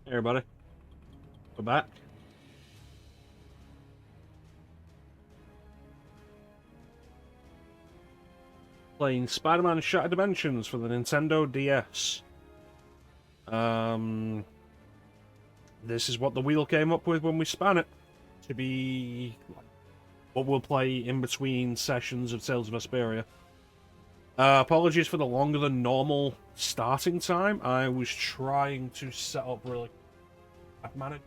Hey everybody, we're back. Playing Spider-Man Shattered Dimensions for the Nintendo DS. This is what the wheel came up with when we span it. To be what we'll play in between sessions of Tales of Vesperia. Apologies for the longer than normal starting time. I was trying to set up really manage,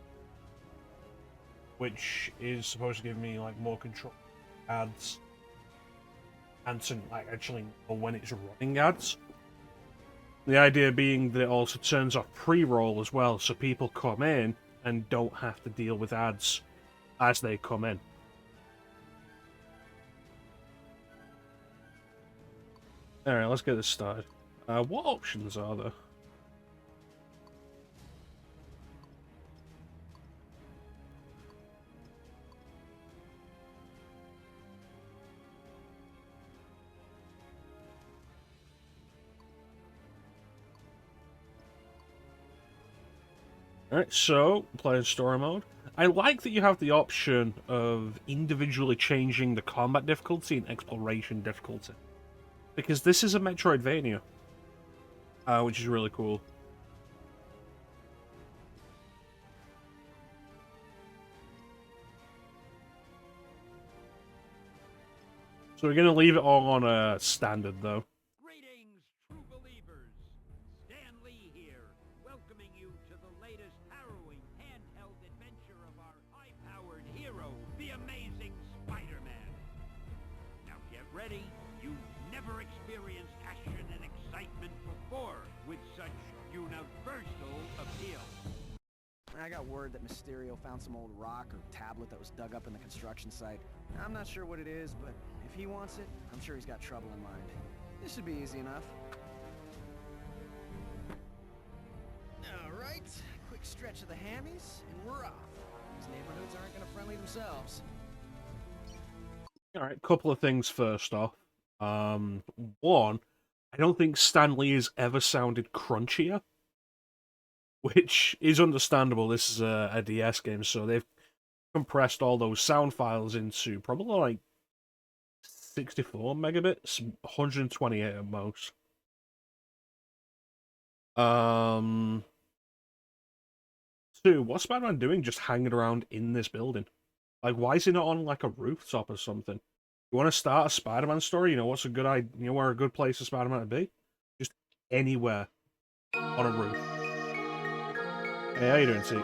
which is supposed to give me like more control ads and to like actually know when it's running ads. The idea being that it also turns off pre-roll as well, so people come in and don't have to deal with ads as they come in. Alright, let's get this started. What options are there? Alright, so, playing story mode. I like that you have the option of individually changing the combat difficulty and exploration difficulty. Because this is a Metroidvania. Which is really cool. So we're going to leave it all on standard, though. Greetings, true believers. Stan Lee here, welcoming you to the latest harrowing handheld adventure of our high-powered hero, the amazing Spider-Man. Now get ready. You've never experienced action and excitement before with such universal appeal. I got word that Mysterio found some old rock or tablet that was dug up in the construction site. I'm not sure what it is, but if he wants it, I'm sure he's got trouble in mind. This should be easy enough. Alright, quick stretch of the hammies, and we're off. These neighborhoods aren't gonna friendly themselves. Alright, couple of things first off. One, I don't think Stan Lee has ever sounded crunchier. Which is understandable. This is a DS game, so they've compressed all those sound files into probably like 64 megabits, 128 at most. Two, what's Spider-Man doing just hanging around in this building? Like, why is he not on like a rooftop or something? You want to start a Spider-Man story? You know what's a good idea? You know where a good place for Spider-Man to be? Just anywhere on a roof. Hey, how you doing, T?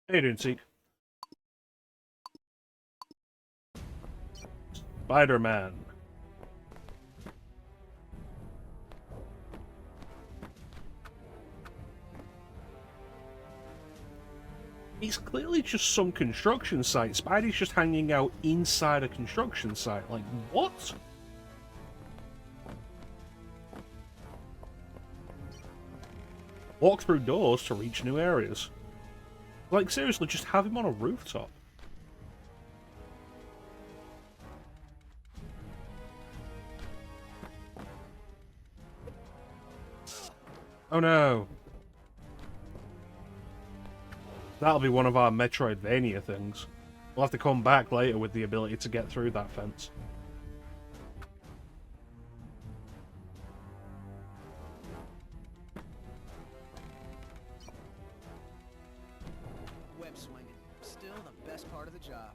How you doing, T? Spider-Man. It's clearly just some construction site. Spidey's just hanging out inside a construction site. Like, what? Walk through doors to reach new areas. Like, seriously, just have him on a rooftop. Oh no. That'll be one of our Metroidvania things. We'll have to come back later with the ability to get through that fence. Web swinging, still the best part of the job.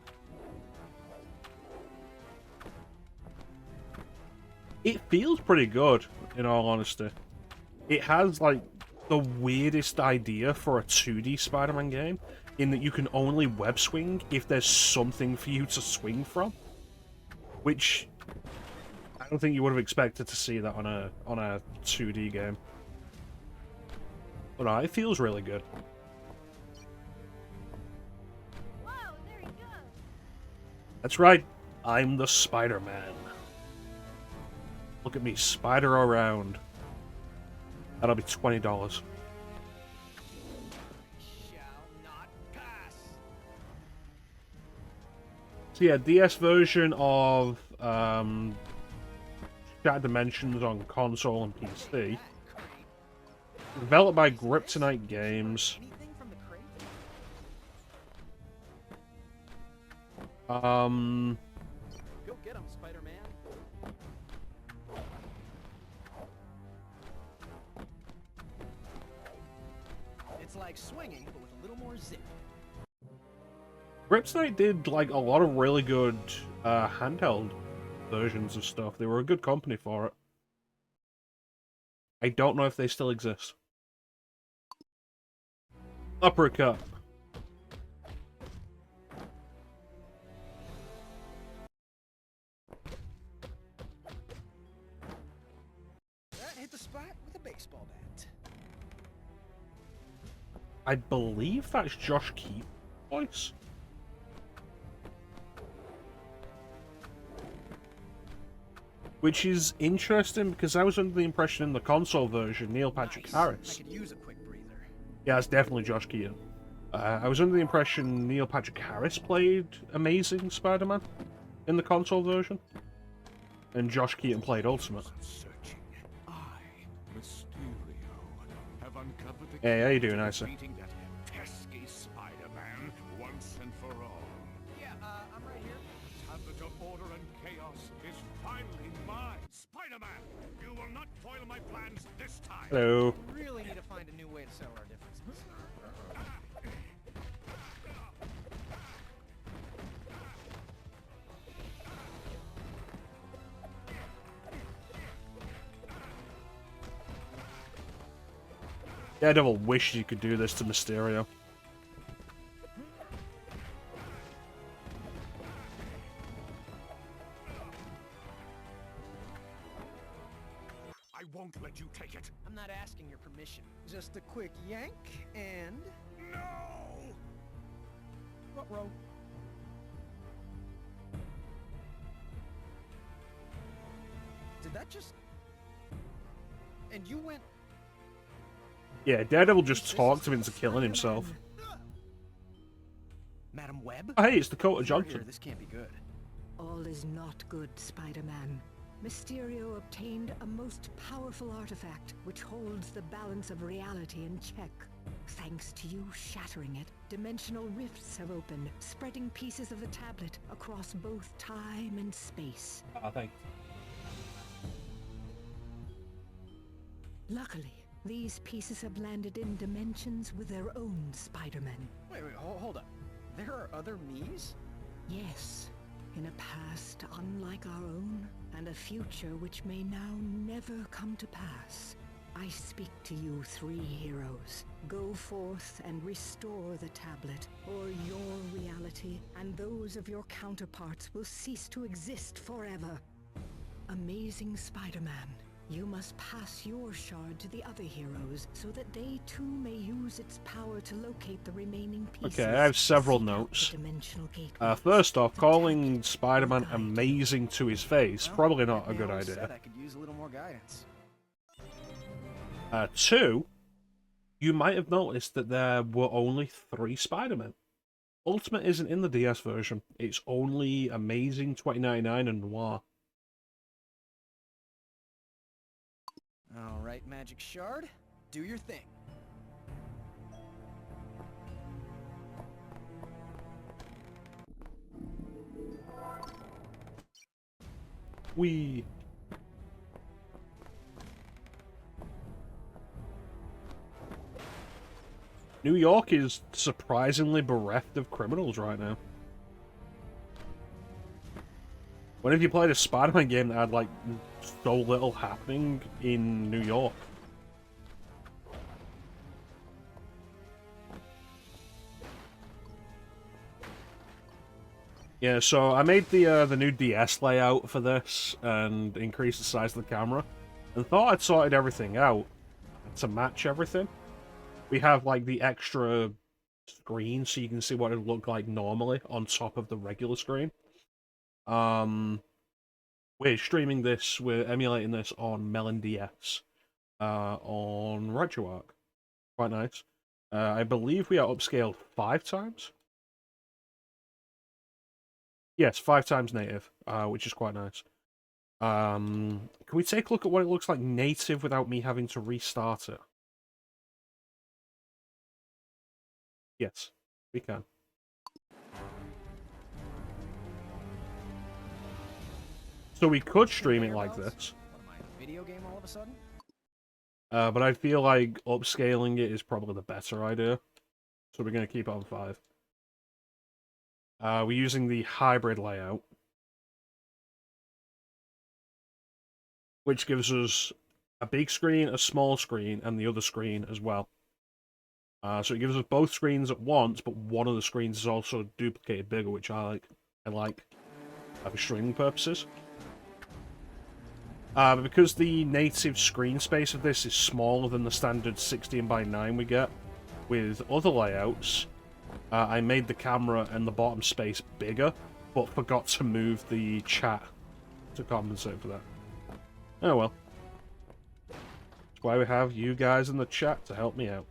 It feels pretty good, in all honesty. It has, like, the weirdest idea for a 2D Spider-Man game, in that you can only web swing if there's something for you to swing from. Which, I don't think you would have expected to see that on a 2D game. But no, it feels really good. That's right, I'm the Spider-Man. Look at me, spider around. That'll be $20. Shall not pass. So yeah, DS version of Shattered Dimensions on console and PC. Developed by Kryptonite Games. Anything from the crate? Go get him, Spider-Man. It's like swinging, but with a little more zip. Kryptonite did like a lot of really good handheld versions of stuff. They were a good company for it. I don't know if they still exist. Uppercut. That hit the spot with a baseball bat. I believe that's Josh Keaton's voice. Which is interesting because I was under the impression in the console version, Neil Patrick Nice. Harris. I could use a quick breather. Yeah, it's definitely Josh Keaton. I was under the impression Neil Patrick Harris played Amazing Spider-Man in the console version, and Josh Keaton played Ultimate. Searching, I, Mysterio, have uncovered the Hey, how you key doing, to Isa? defeating that pesky Spider-Man once and for all. Yeah, I'm right here. Tablet of order and chaos is finally mine. Spider-Man, you will not foil my plans this time. Hello. We really need to find a new way to settle our differences. Daredevil wished you could do this to Mysterio. I won't let you take it. I'm not asking your permission. Just a quick yank and... No! What row? Did that just... And you went... Yeah, Daredevil just talked him into killing himself. Madam Webb? Oh, hey, it's Dakota If you're here, Johnson. this can't be good. All is not good, Spider-Man. Mysterio obtained a most powerful artifact which holds the balance of reality in check. Thanks to you shattering it, dimensional rifts have opened, spreading pieces of the tablet across both time and space. Ah, thanks. Luckily, these pieces have landed in dimensions with their own Spider-Man. Wait, hold up. There are other me's? Yes, in a past unlike our own, and a future which may now never come to pass. I speak to you three heroes. Go forth and restore the tablet, or your reality and those of your counterparts will cease to exist forever. Amazing Spider-Man, you must pass your shard to the other heroes so that they too may use its power to locate the remaining pieces. Okay, I have several Seek out notes. the dimensional gateway. First off, The calling tablet Spider-Man will guide amazing to his face, probably not a Batman good always idea. said I could use a little more guidance. Two, you might have noticed that there were only 3 Spider-Men. Ultimate isn't in the DS version. It's only Amazing 2099 and Noir. All right, Magic Shard, do your thing. We. New York is surprisingly bereft of criminals right now. When have you played a Spider-Man game that had, like, so little happening in New York? Yeah, so I made the new DS layout for this and increased the size of the camera, and thought I'd sorted everything out to match everything. We have like the extra screen so you can see what it would look like normally on top of the regular screen. We're streaming this, we're emulating this on Melon DS, on RetroArch. Quite nice. I believe we are upscaled 5 times. Yes, 5 times native, which is quite nice. Can we take a look at what it looks like native without me having to restart it? Yes, we can. So we could stream it like this. What am I, a video game all of a sudden? But I feel like upscaling it is probably the better idea. So we're going to keep it on 5. We're using the hybrid layout, which gives us a big screen, a small screen, and the other screen as well. So it gives us both screens at once, but one of the screens is also duplicated bigger, which I like for streaming purposes. But because the native screen space of this is smaller than the standard 16:9 we get with other layouts, I made the camera and the bottom space bigger, but forgot to move the chat to compensate for that. Oh well. That's why we have you guys in the chat to help me out.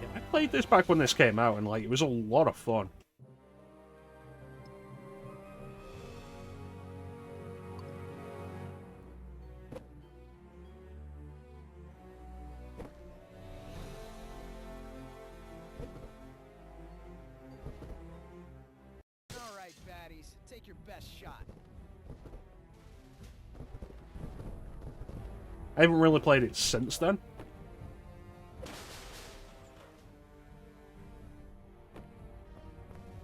Yeah, I played this back when this came out, and it was a lot of fun. Alright, baddies, take your best shot. I haven't really played it since then.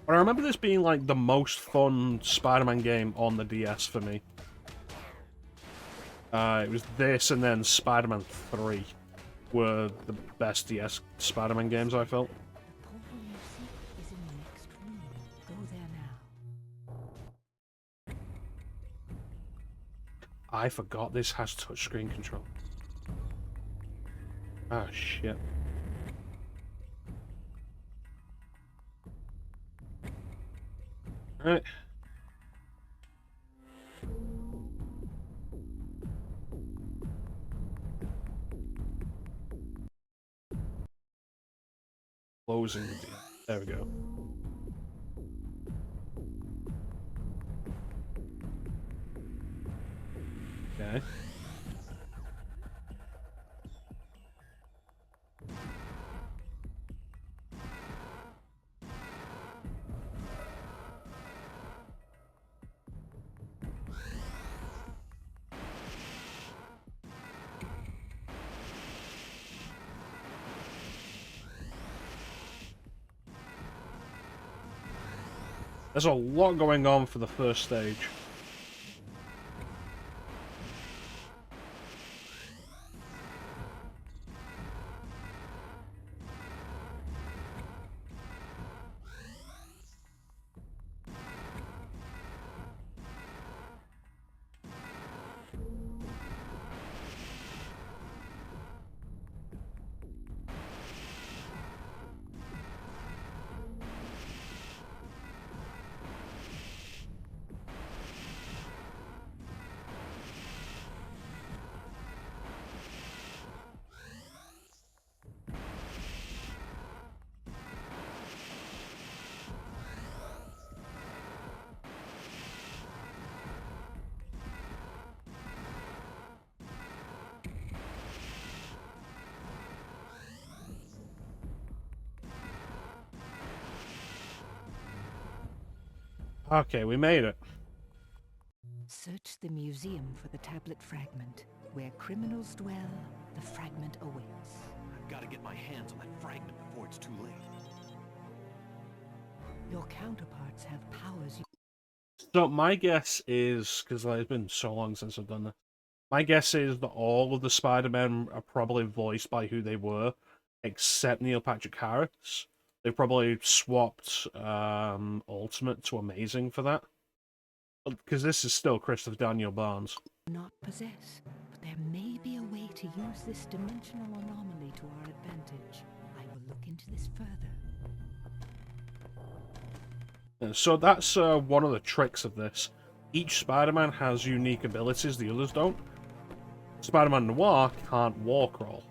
But I remember this being the most fun Spider-Man game on the DS for me. It was this and then Spider-Man 3 were the best DS Spider-Man games, I felt. The portal you seek is in the next room. Go there now. I forgot this has touchscreen control. Ah, shit. Alright. Closing the deal. There we go. Okay. There's a lot going on for the first stage. Okay, we made it. Search the museum for the tablet fragment. Where criminals dwell, the fragment awaits. I've got to get my hands on that fragment before it's too late. Your counterparts have powers you... So my guess is, because it's been so long since I've done that, my guess is that all of the Spider-Men are probably voiced by who they were, except Neil Patrick Harris. They've probably swapped Ultimate to Amazing for that. Because this is still Christopher Daniel Barnes. not possess, but there may be a way to use this dimensional anomaly to our advantage. I will look into this further. So that's one of the tricks of this. Each Spider-Man has unique abilities, the others don't. Spider-Man Noir can't wall crawl.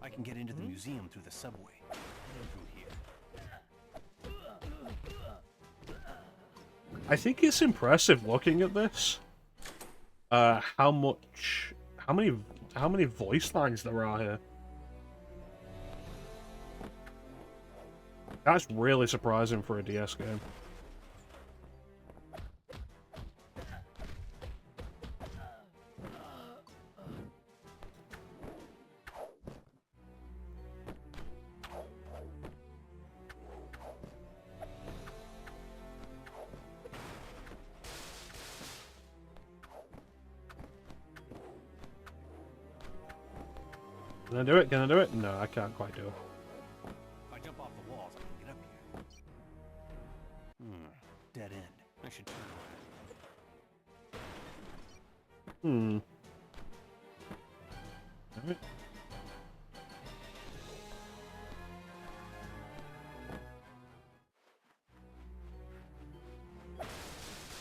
I can get into the museum through the subway. Through here. I think it's impressive looking at this. How many voice lines there are here. That's really surprising for a DS game. Can I do it? Can I do it? No, I can't quite do it. If I jump off the walls, I can get up here. Dead end. I should turn around. Alright.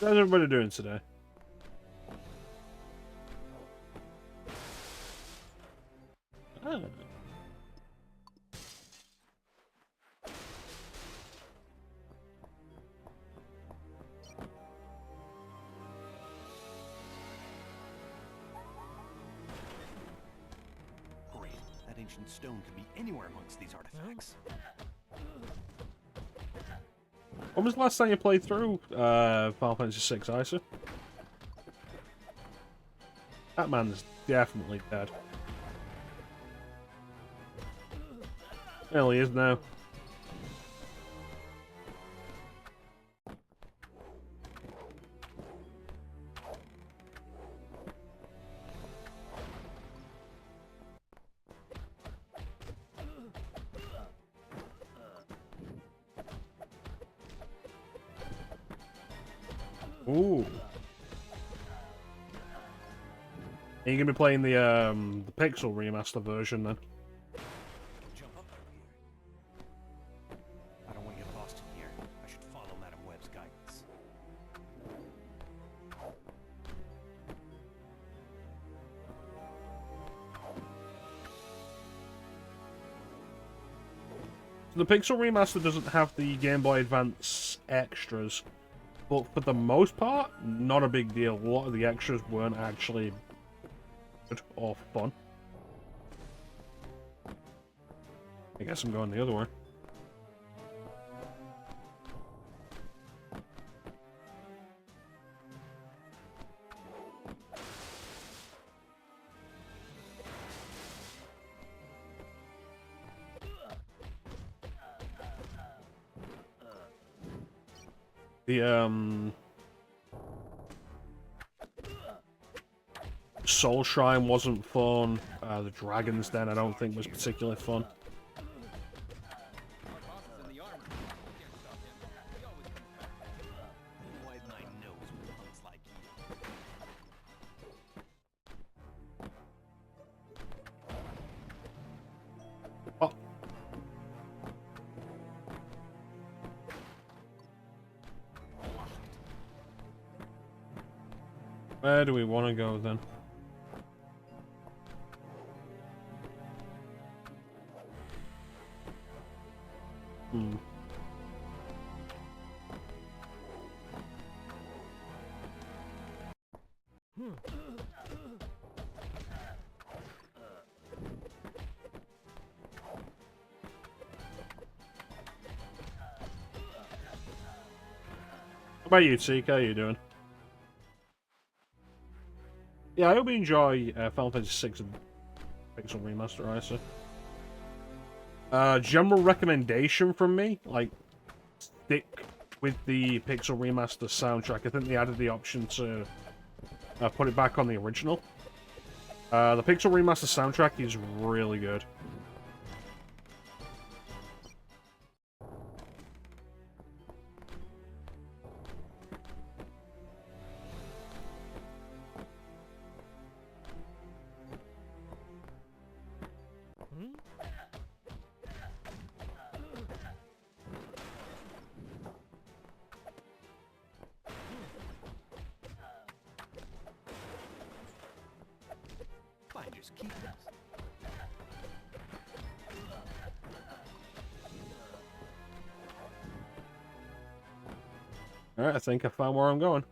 How's everybody doing today? Ah. Great. That ancient stone could be anywhere amongst these artifacts. When was the last time you played through Final Fantasy VI, Isa? That man's definitely dead. Well, he is now. Ooh. Are you gonna be playing the Pixel remaster version then? Jump up through here. I don't want to get lost in here. I should follow Madam Web's guidance. The Pixel remaster doesn't have the Game Boy Advance extras, but for the most part, not a big deal. A lot of the extras weren't actually good or fun. I guess I'm going the other way. The Soul Shrine wasn't fun. The Dragon's Den I don't think was particularly fun. Wipe my nose with punks like you. Oh. Where do we want to go then? How about you, Tika? How you doing? Yeah, I hope you enjoy Final Fantasy VI and Pixel Remaster, Isa. General recommendation from me, like, stick with the Pixel Remaster soundtrack. I think they added the option to put it back on the original. The Pixel Remaster soundtrack is really good. Finders keepers. Alright, I think I found where I'm going.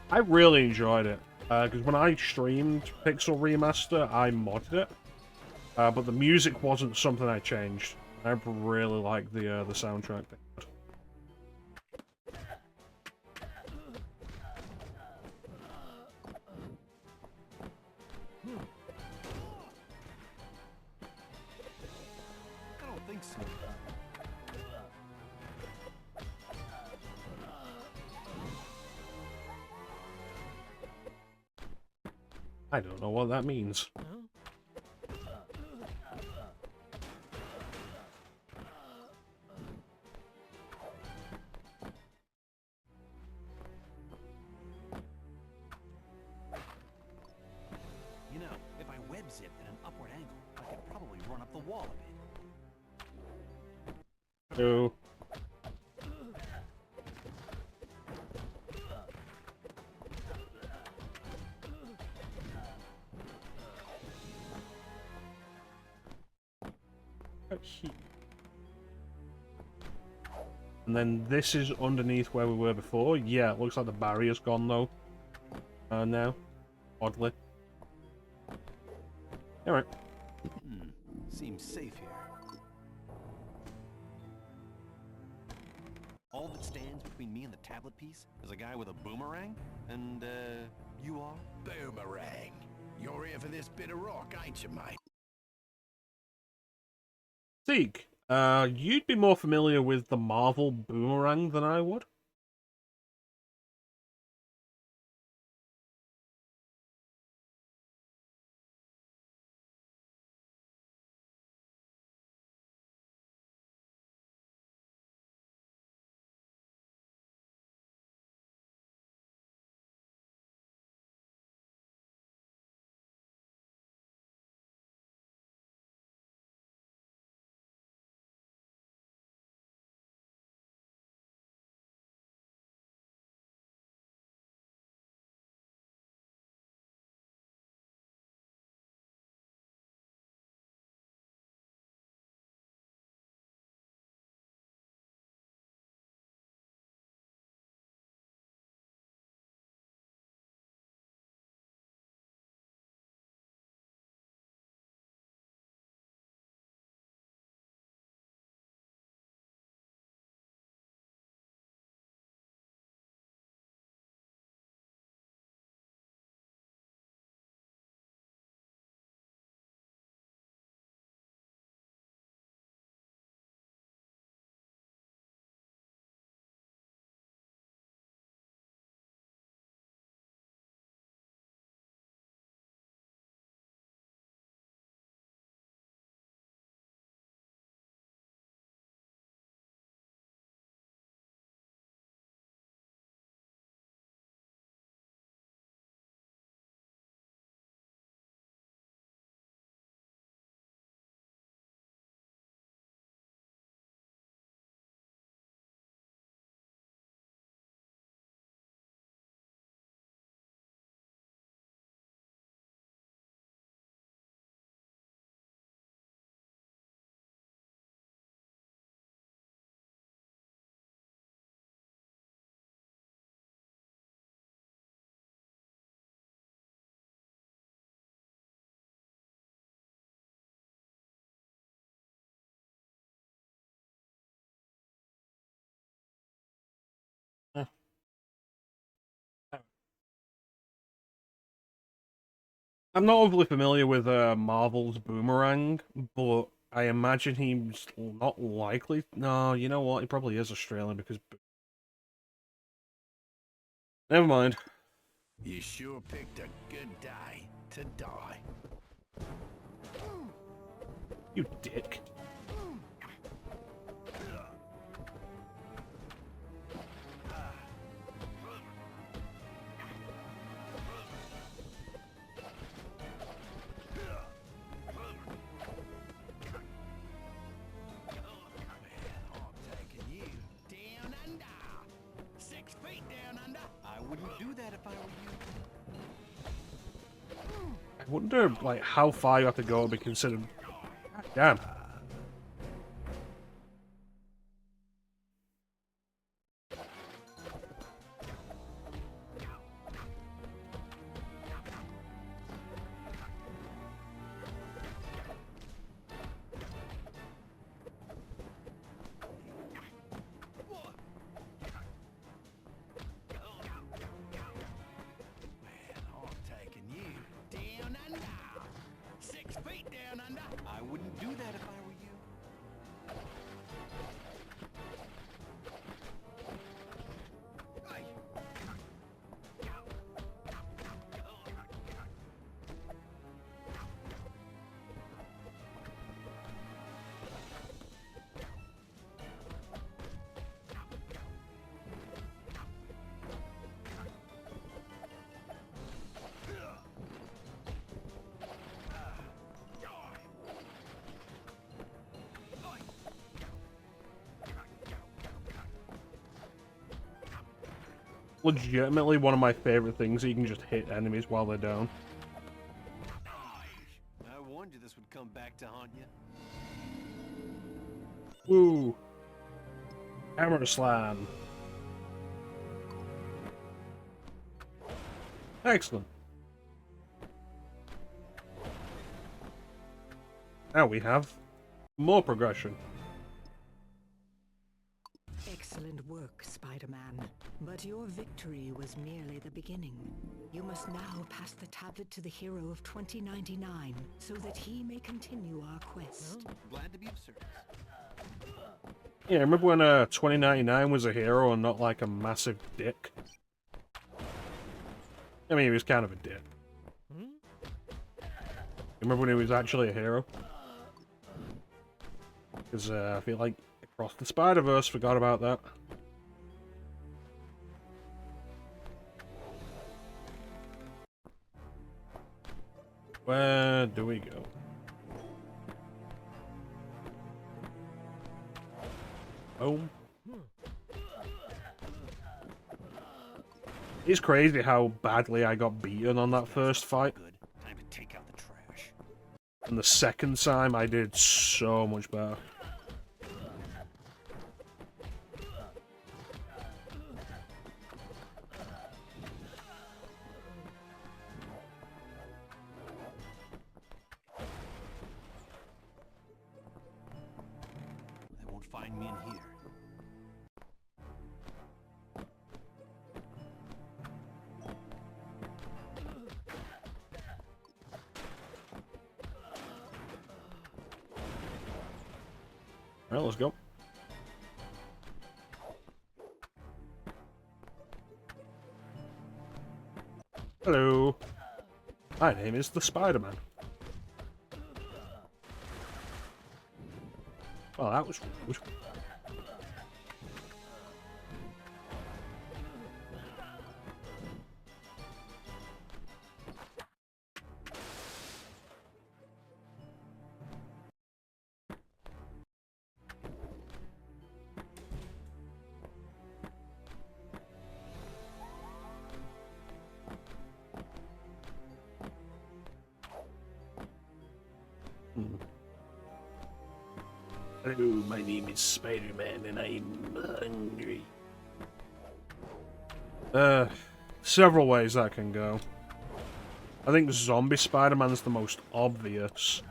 I really enjoyed it, because when I streamed Pixel Remaster, I modded it, but the music wasn't something I changed. I really like the soundtrack. I don't think so. I don't know what that means. You know, if I web zip at an upward angle, I could probably run up the wall a bit. So, and then this is underneath where we were before. Yeah, it looks like the barrier's gone though. Now, oddly. Alright. Seems safe here. All that stands between me and the tablet piece is a guy with a boomerang, and, you are? Boomerang. You're here for this bit of rock, ain't you, mate? Zeke, you'd be more familiar with the Marvel boomerang than I would. I'm not overly familiar with Marvel's Boomerang, but I imagine he's not likely. No, you know what? He probably is Australian because. Never mind. You sure picked a good day to die. You dick. Taking you down under. 6 feet down under. I wouldn't do that if I were you. I wonder, like, how far you have to go to be considered. Damn. I'm taking you down under. 6 feet down under. I wouldn't do that if I were you. Legitimately one of my favorite things that you can just hit enemies while they're down. I warned you this would come back to haunt you. Woo! Hammer slam. Excellent. Now we have more progression. Excellent work, Spider-Man. But your victory was merely the beginning. You must now pass the tablet to the hero of 2099, so that he may continue our quest. Glad to be of service. Yeah, remember when 2099 was a hero and not like a massive dick? I mean, he was kind of a dick. Remember when he was actually a hero? Because I feel like Across the Spider-Verse forgot about that. Where do we go? Home. It's crazy how badly I got beaten on that first fight. Good. Time to take out the trash. And the second time I did so much better. They won't find me in here. Alright, let's go. Hello. My name is the Spider-Man. Well, that was rude. Hello, my name is Spider-Man and I'm hungry. Several ways that can go. I think Zombie Spider-Man's the most obvious.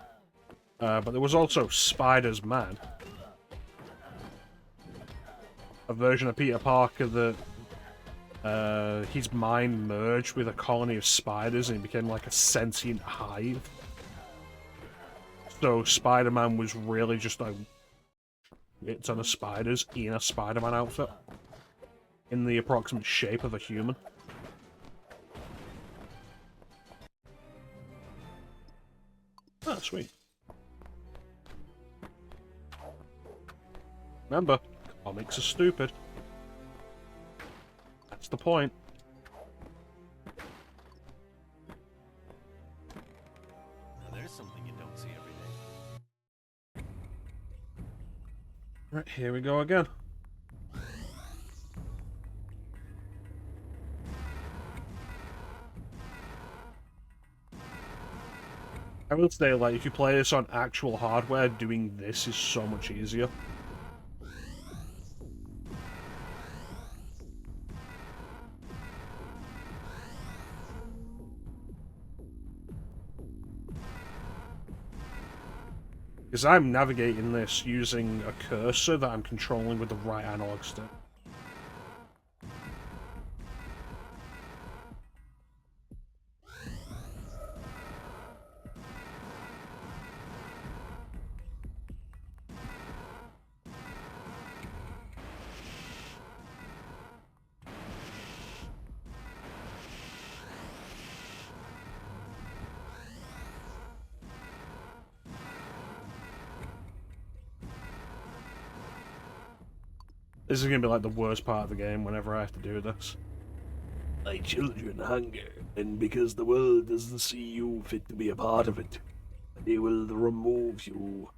But there was also Spider's Man. A version of Peter Parker that his mind merged with a colony of spiders and he became like a sentient hive. So Spider-Man was really just like a ton of spiders in a Spider-Man outfit, in the approximate shape of a human. Ah, sweet. Remember, comics are stupid. That's the point. Now there's something you don't see every day. Right, here we go again. I will say, like, if you play this on actual hardware, doing this is so much easier. Because I'm navigating this using a cursor that I'm controlling with the right analog stick. This is going to be like the worst part of the game whenever I have to do this. My children hunger, and because the world doesn't see you fit to be a part of it, they will remove you.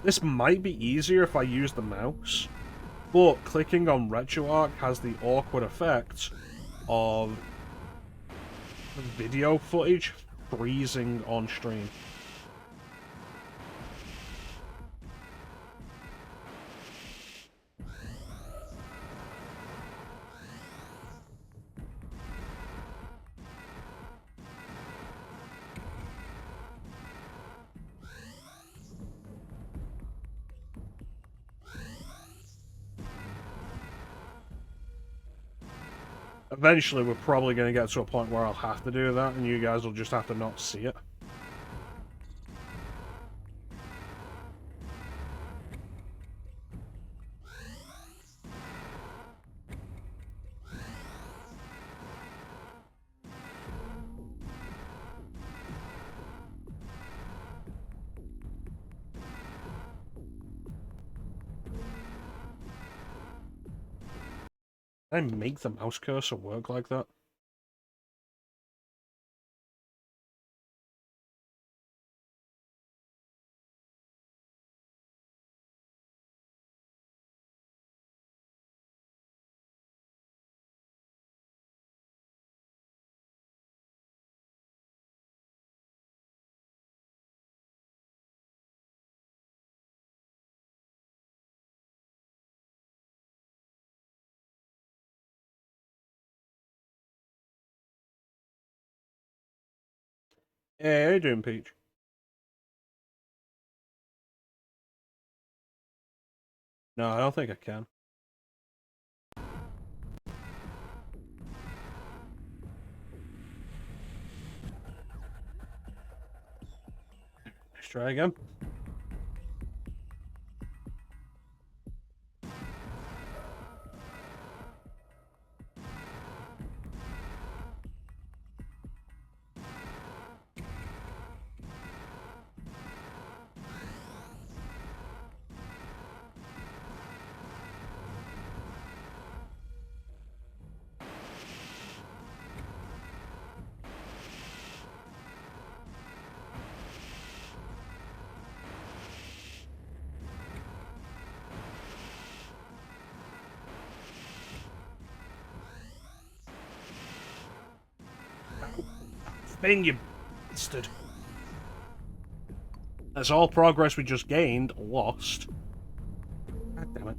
This might be easier if I use the mouse, but clicking on RetroArch has the awkward effect of video footage freezing on stream. Eventually, we're probably going to get to a point where I'll have to do that, and you guys will just have to not see it. Can I make the mouse cursor work like that? Hey, how you doing, Peach? No, I don't think I can. Let's try again. Thing, you bastard. That's all progress we just gained, lost. God damn it.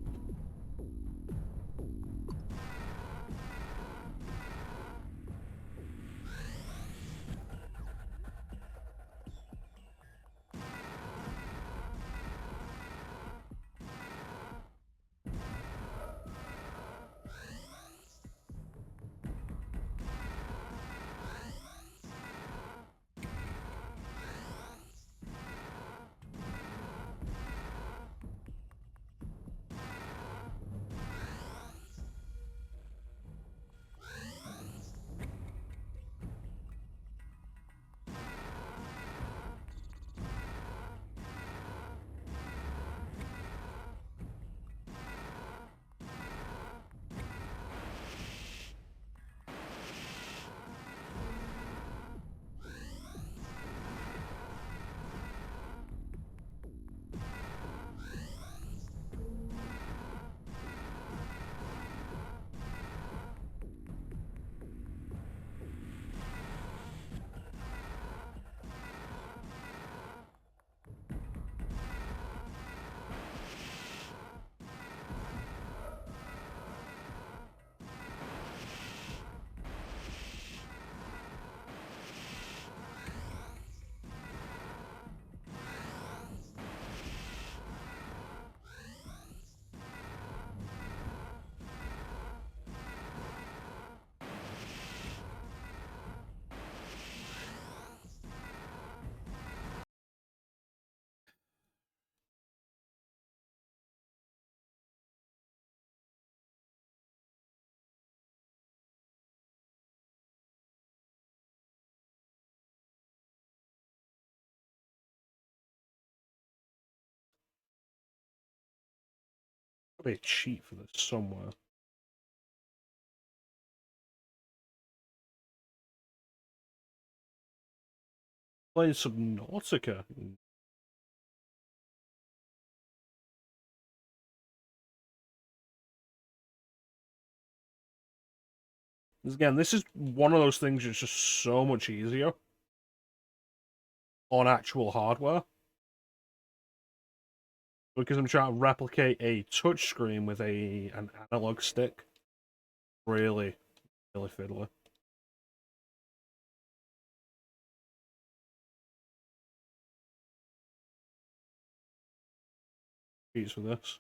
Be a cheat for this somewhere. Playing Subnautica. Again, this is one of those things that's just so much easier on actual hardware. Because I'm trying to replicate a touchscreen with an analog stick. Really, really fiddly. Cheats for this.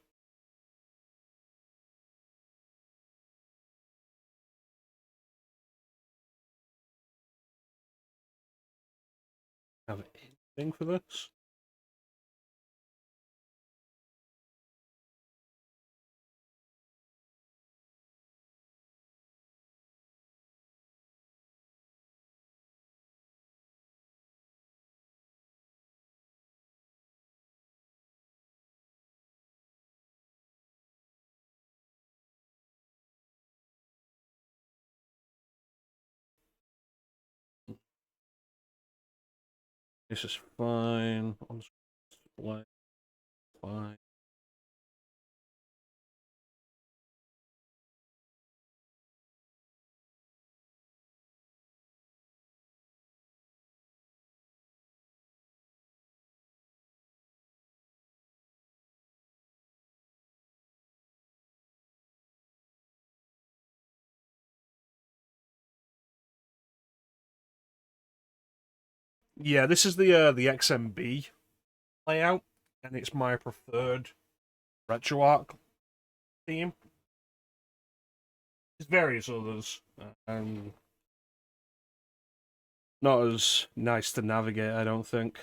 Have anything for this? This is fine. On display, fine. Yeah, this is the XMB layout, and it's my preferred RetroArch theme. There's various others, not as nice to navigate, I don't think.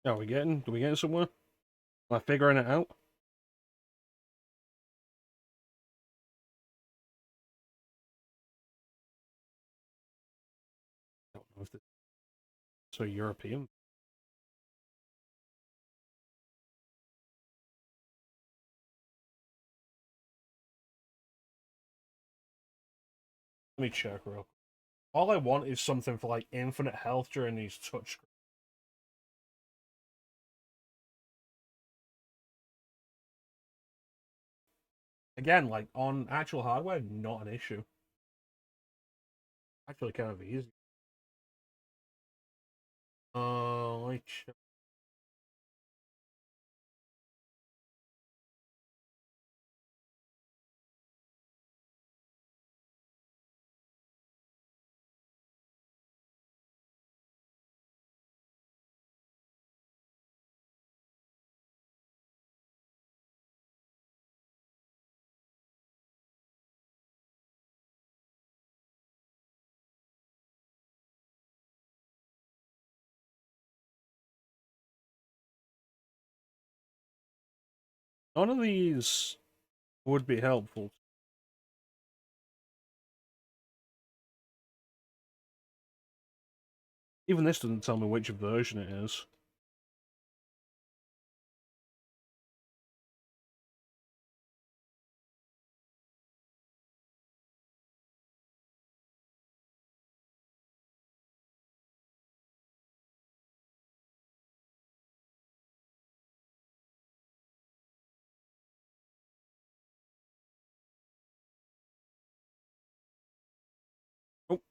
Are we getting somewhere? Am I figuring it out? I don't know if this is so European. Let me check real quick. All I want is something for like infinite health during these touch. Again, like on actual hardware, not an issue. Actually, kind of easy. Let me check. None of these would be helpful. Even this doesn't tell me which version it is. Nope.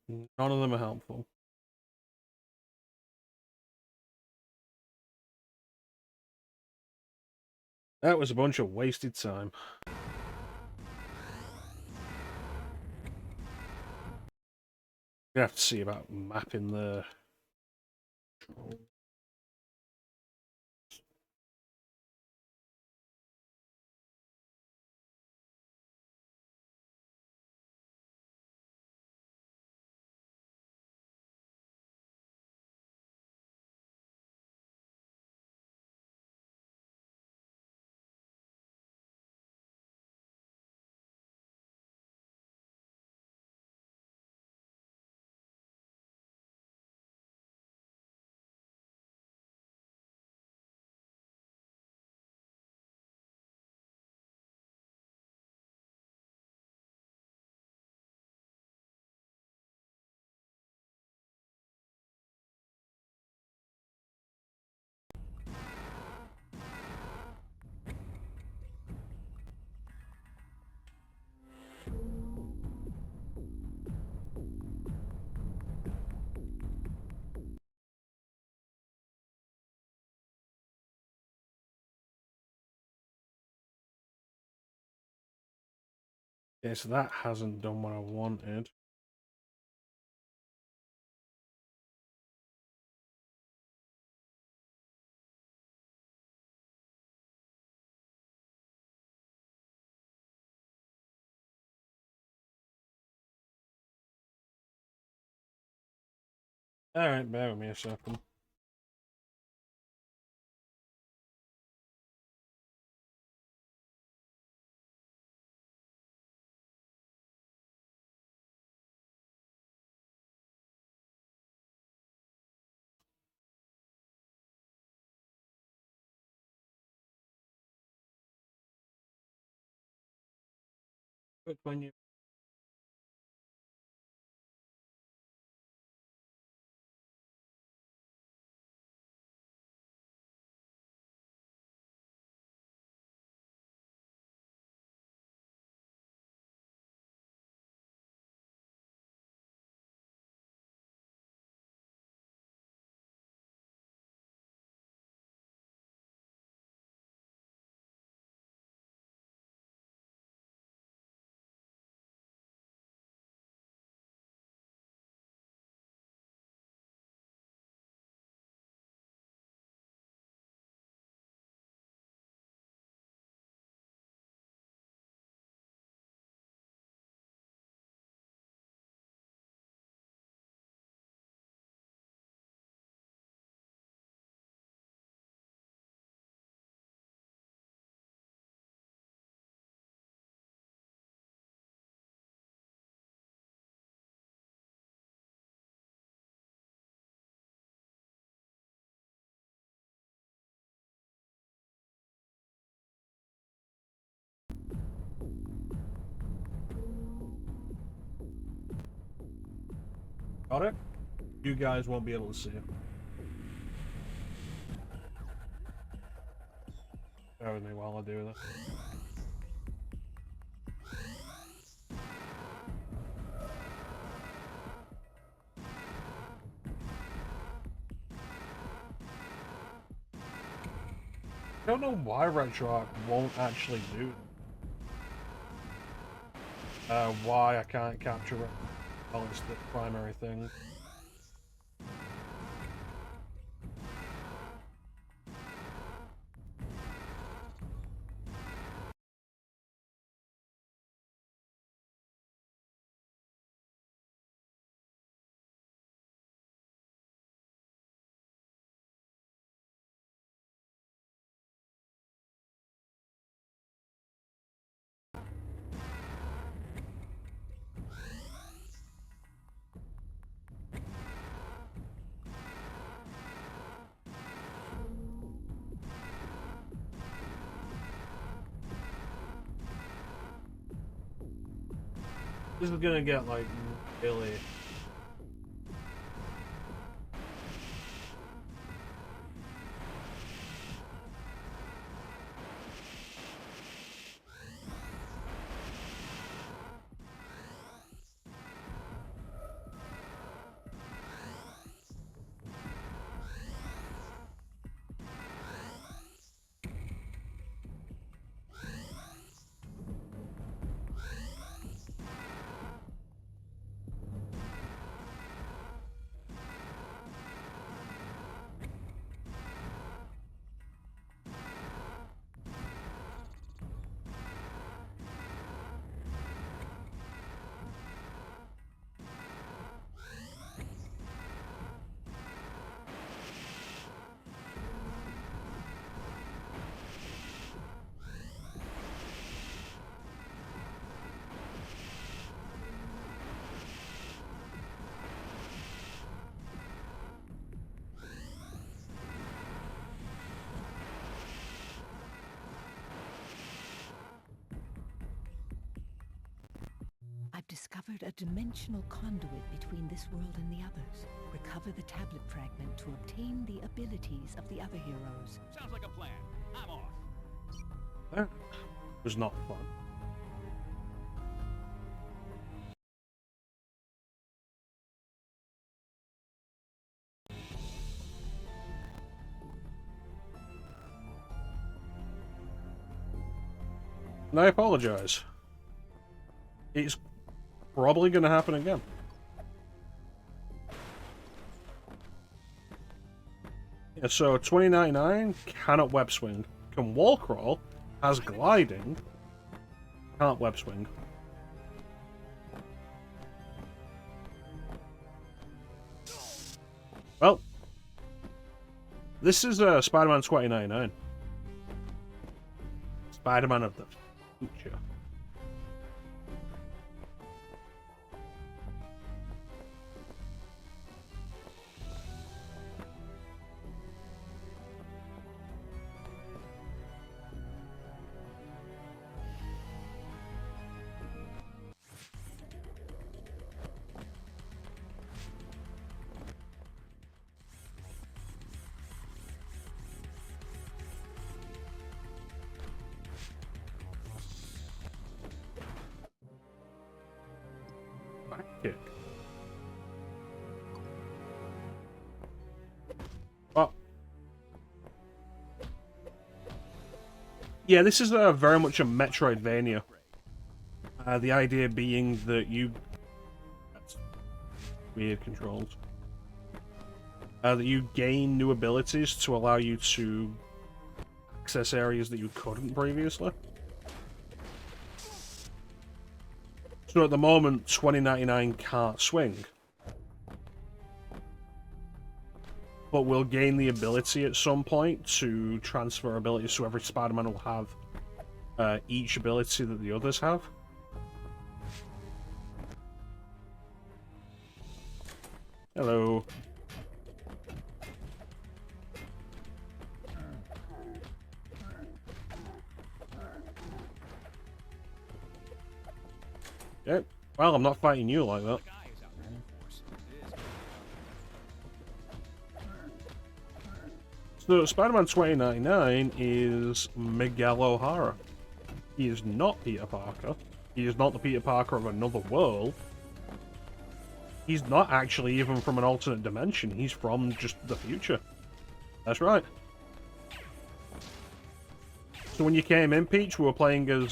None of them are helpful. That was a bunch of wasted time. You have to see about mapping the. Okay, so that hasn't done what I wanted. Alright, bear with me a second. Quick menu. Got it? You guys won't be able to see it. Bear with me while I do this. I don't know why RetroArch won't actually do it. Why I can't capture it. Well, it's the primary thing. This is gonna get like really. discovered a dimensional conduit between this world and the others. Recover the tablet fragment to obtain the abilities of the other heroes. Sounds like a plan. I'm off. That was not fun. And I apologize. It's probably going to happen again. Yeah, so 2099 cannot web swing. Can wall crawl, has gliding, can't web swing. Well, this is Spider-Man 2099. Spider-Man of the future. Kick. Well, yeah, this is very much a Metroidvania. The idea being that that's weird controls. That you gain new abilities to allow you to access areas that you couldn't previously. So at the moment, 2099 can't swing. But will gain the ability at some point to transfer abilities, so every Spider-Man will have each ability that the others have. Hello. Yep. Well, I'm not fighting you like that. So, Spider-Man 2099 is Miguel O'Hara. He is not Peter Parker. He is not the Peter Parker of another world. He's not actually even from an alternate dimension. He's from just the future. That's right. So when you came in, Peach, we were playing as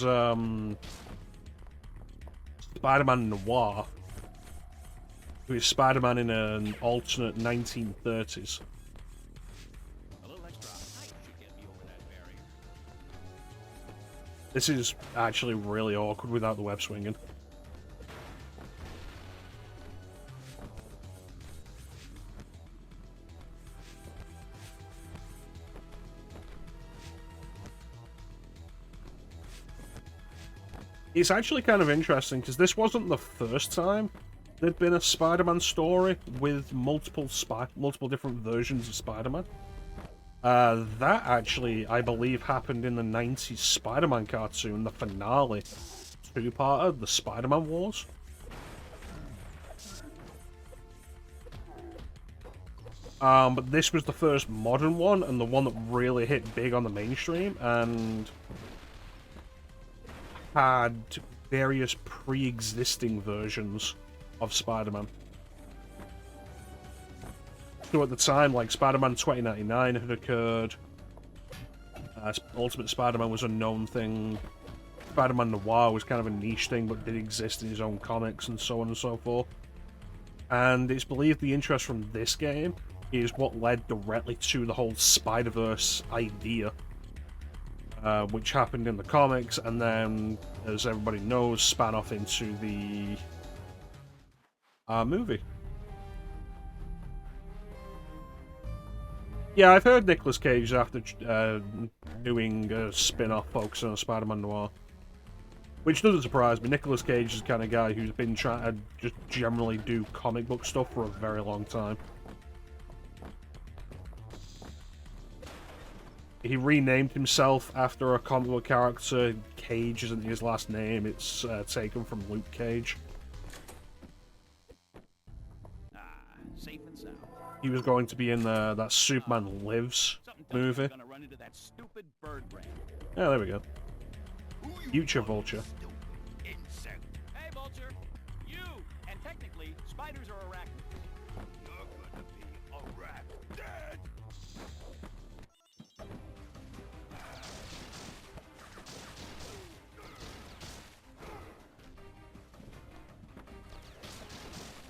Spider-Man Noir, who is Spider-Man in an alternate 1930s. A little extra height should get me over that barrier. This is actually really awkward without the web swinging. It's actually kind of interesting, because this wasn't the first time there'd been a Spider-Man story with multiple different versions of Spider-Man. That actually, I believe, happened in the 90s Spider-Man cartoon, the finale two-parter, the Spider-Man Wars. But this was the first modern one, and the one that really hit big on the mainstream, and had various pre-existing versions of Spider-Man. So at the time, like, Spider-Man 2099 had occurred, Ultimate Spider-Man was a known thing, Spider-Man Noir was kind of a niche thing but did exist in his own comics and so on and so forth. And it's believed the interest from this game is what led directly to the whole Spider-Verse idea. Which happened in the comics, and then, as everybody knows, span off into the movie. Yeah, I've heard Nicolas Cage after doing a spin-off focusing on Spider-Man Noir. Which doesn't surprise me. Nicolas Cage is the kind of guy who's been trying to just generally do comic book stuff for a very long time. He renamed himself after a comic book character. Cage isn't his last name, it's taken from Luke Cage. safe and sound. He was going to be in that Superman Lives Something tells me movie. I'm gonna run into that stupid bird brand. Yeah, there we go. Who you Future calling Vulture. stupid? Insect. Hey, Vulture. You. And technically, spiders are arachnids. You're gonna be arachnid. Dead.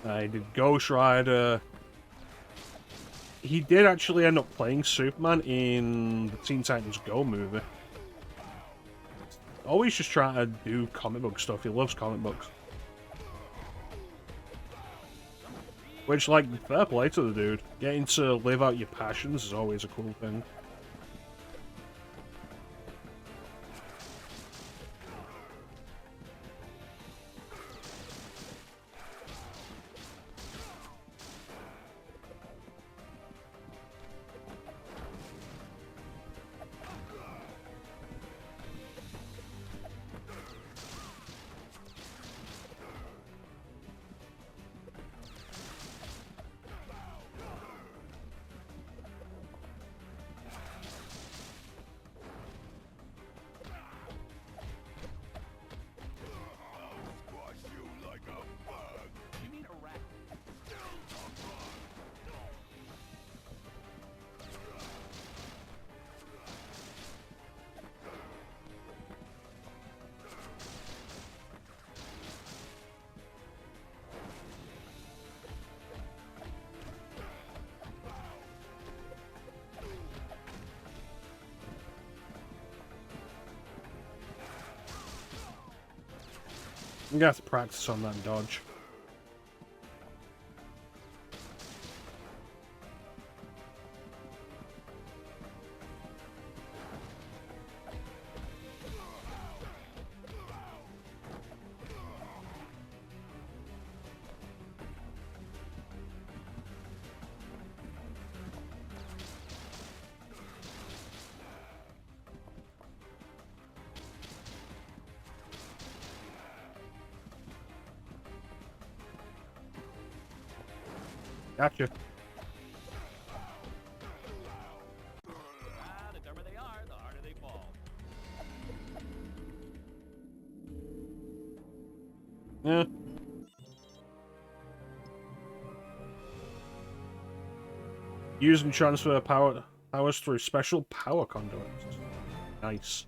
I did Ghost Rider. He did actually end up playing Superman in the Teen Titans Go movie. Always just trying to do comic book stuff. He loves comic books. Which, like, fair play to the dude. Getting to live out your passions is always a cool thing. You mean arachnid? You got to practice on that dodge. Gotcha. Ah, the dumber they are, the harder they fall. Yeah. Use and transfer powers through special power conduits. Nice.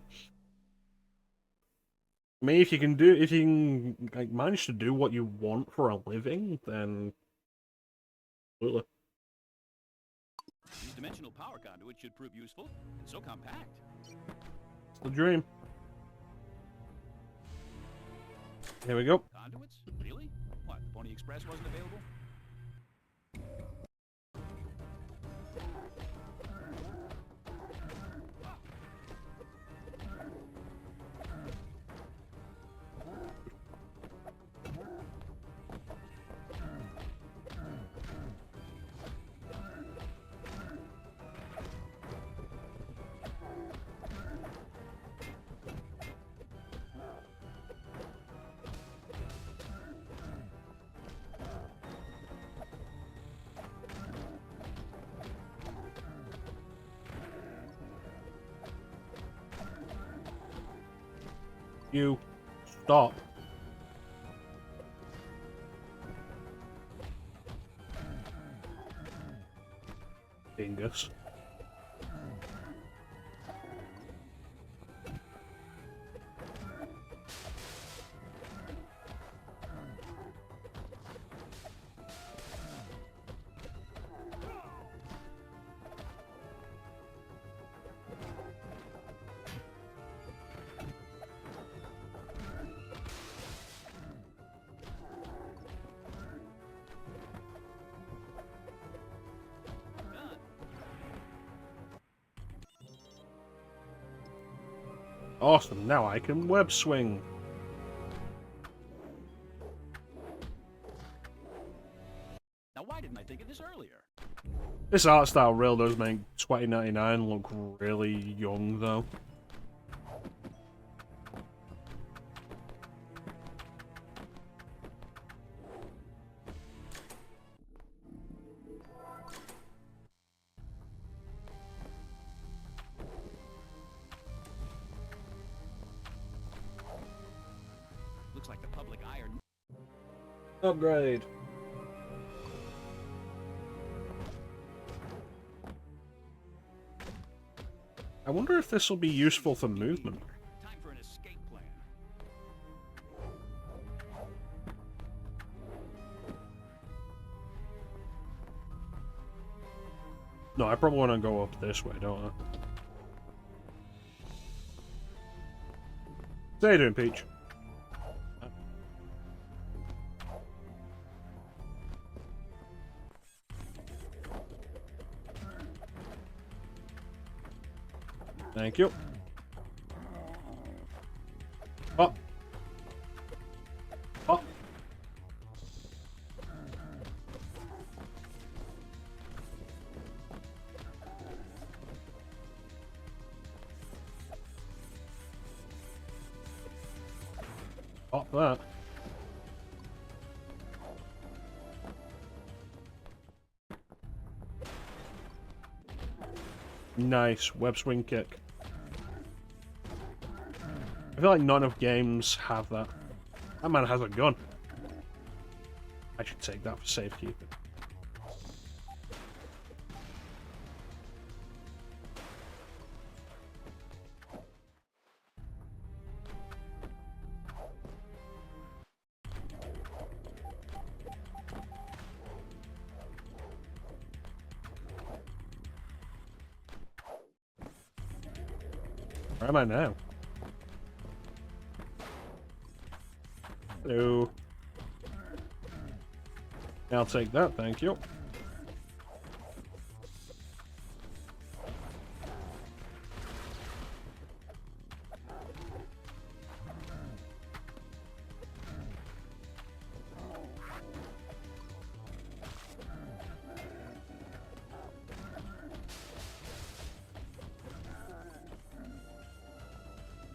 I mean, if you can like manage to do what you want for a living, then absolutely. These dimensional power conduits should prove useful, and so compact. It's the dream. Here we go. Conduits? Really? What, the Pony Express wasn't available? You stop. Dingus. Awesome, now I can web swing. Now why didn't I think of this earlier? This art style really does make 2099 look really young, though. Looks like the public eye are... Upgrade. I wonder if this will be useful for movement. Time for an escape plan. No, I probably want to go up this way, don't I? How you doing, Peach? Thank you. Oh. Oh. Pop that. Nice. Web swing kick. I feel like none of games have that. That man has a gun. I should take that for safekeeping. Where am I now? Hello. I'll take that, thank you.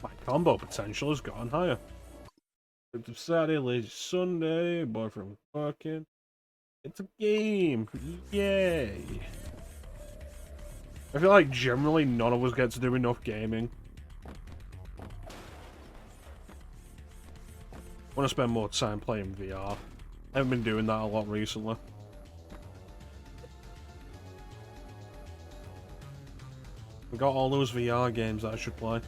My combo potential has gone higher. It's Saturday, lazy Sunday, boyfriend working. It's a game! Yay! I feel like generally none of us get to do enough gaming. I want to spend more time playing VR. I haven't been doing that a lot recently. I got all those VR games that I should play.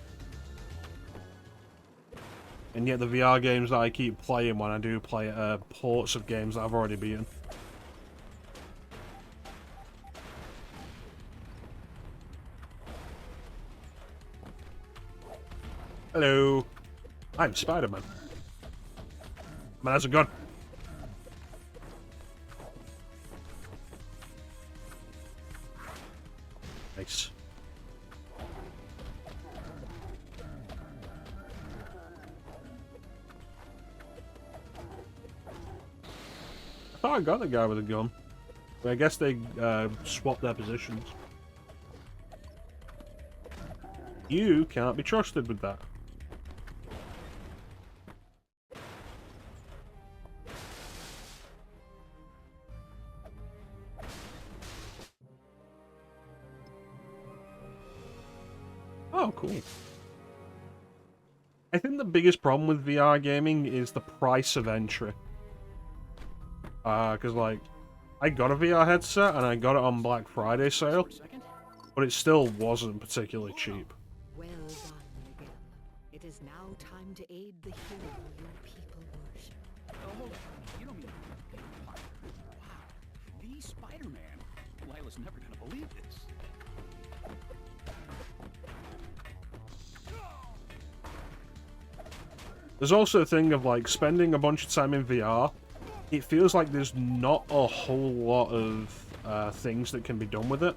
And yet the VR games that I keep playing when I do play are ports of games that I've already beaten. Hello. I'm Spider-Man. Man has a gun. Nice. I thought I got the guy with a gun. But I guess they swapped their positions. You can't be trusted with that. Oh, cool. I think the biggest problem with VR gaming is the price of entry. Because, like, I got a VR headset and I got it on Black Friday sale, but it still wasn't particularly cheap. Well done, Miguel. It is now time to aid the hero your people worship. Oh, hold on. You don't mean... Wow. The Spider-Man? Lila's never gonna believe this. There's also a thing of, like, spending a bunch of time in VR. It feels like there's not a whole lot of things that can be done with it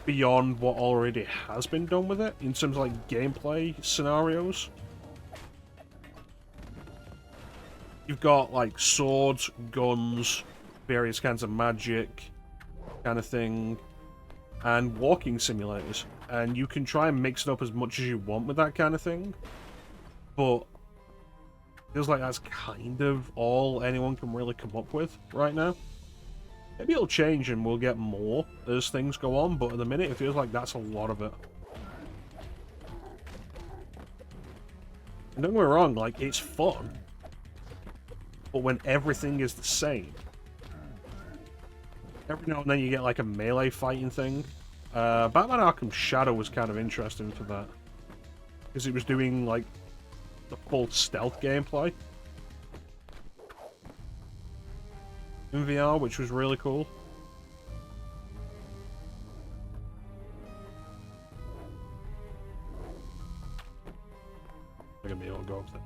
beyond what already has been done with it in terms of like gameplay scenarios. You've got like swords, guns, various kinds of magic kind of thing, and walking simulators, and you can try and mix it up as much as you want with that kind of thing, but feels like that's kind of all anyone can really come up with right now. Maybe it'll change and we'll get more as things go on, but at the minute it feels like that's a lot of it. And don't get me wrong, like, it's fun. but when everything is the same. Every now and then you get like a melee fighting thing. Batman Arkham Shadow was kind of interesting for that. Because it was doing like the full stealth gameplay in VR, which was really cool. Look at me, I'll go up there.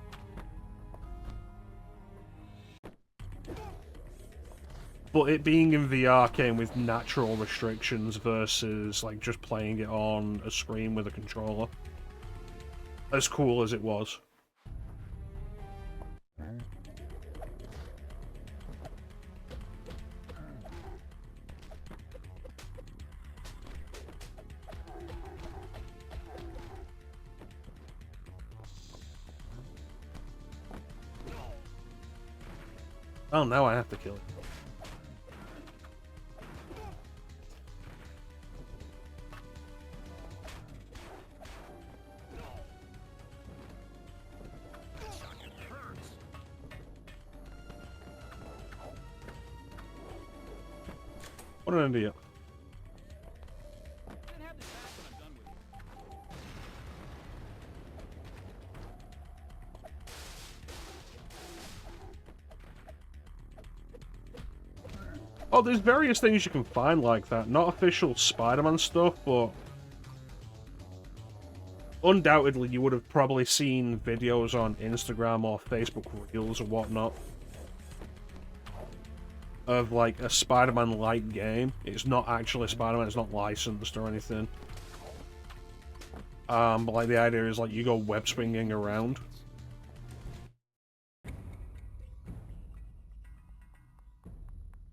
But it being in VR came with natural restrictions versus like just playing it on a screen with a controller. As cool as it was. Oh, now I have to kill it. What an idiot. You can have this back when I'm done with you. Oh, there's various things you can find like that. Not official Spider-Man stuff, but undoubtedly you would have probably seen videos on Instagram or Facebook Reels or whatnot of like a Spider-Man light game. It's not actually Spider-Man, it's not licensed or anything. But like the idea is like you go web swinging around.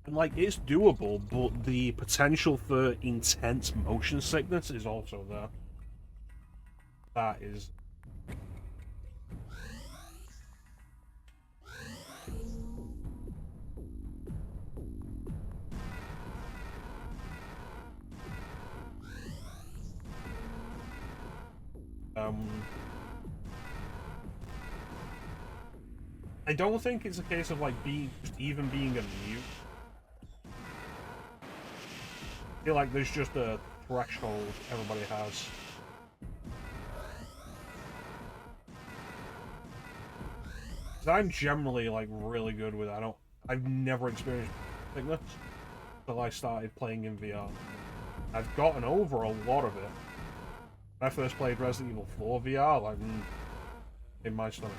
And like it's doable, but the potential for intense motion sickness is also there. That is I don't think it's a case of like even being a mute. I feel like there's just a threshold everybody has. Cause I'm generally like really good with it. I've never experienced sickness until I started playing in VR. I've gotten over a lot of it. When I first played Resident Evil 4 VR, like in my stomach.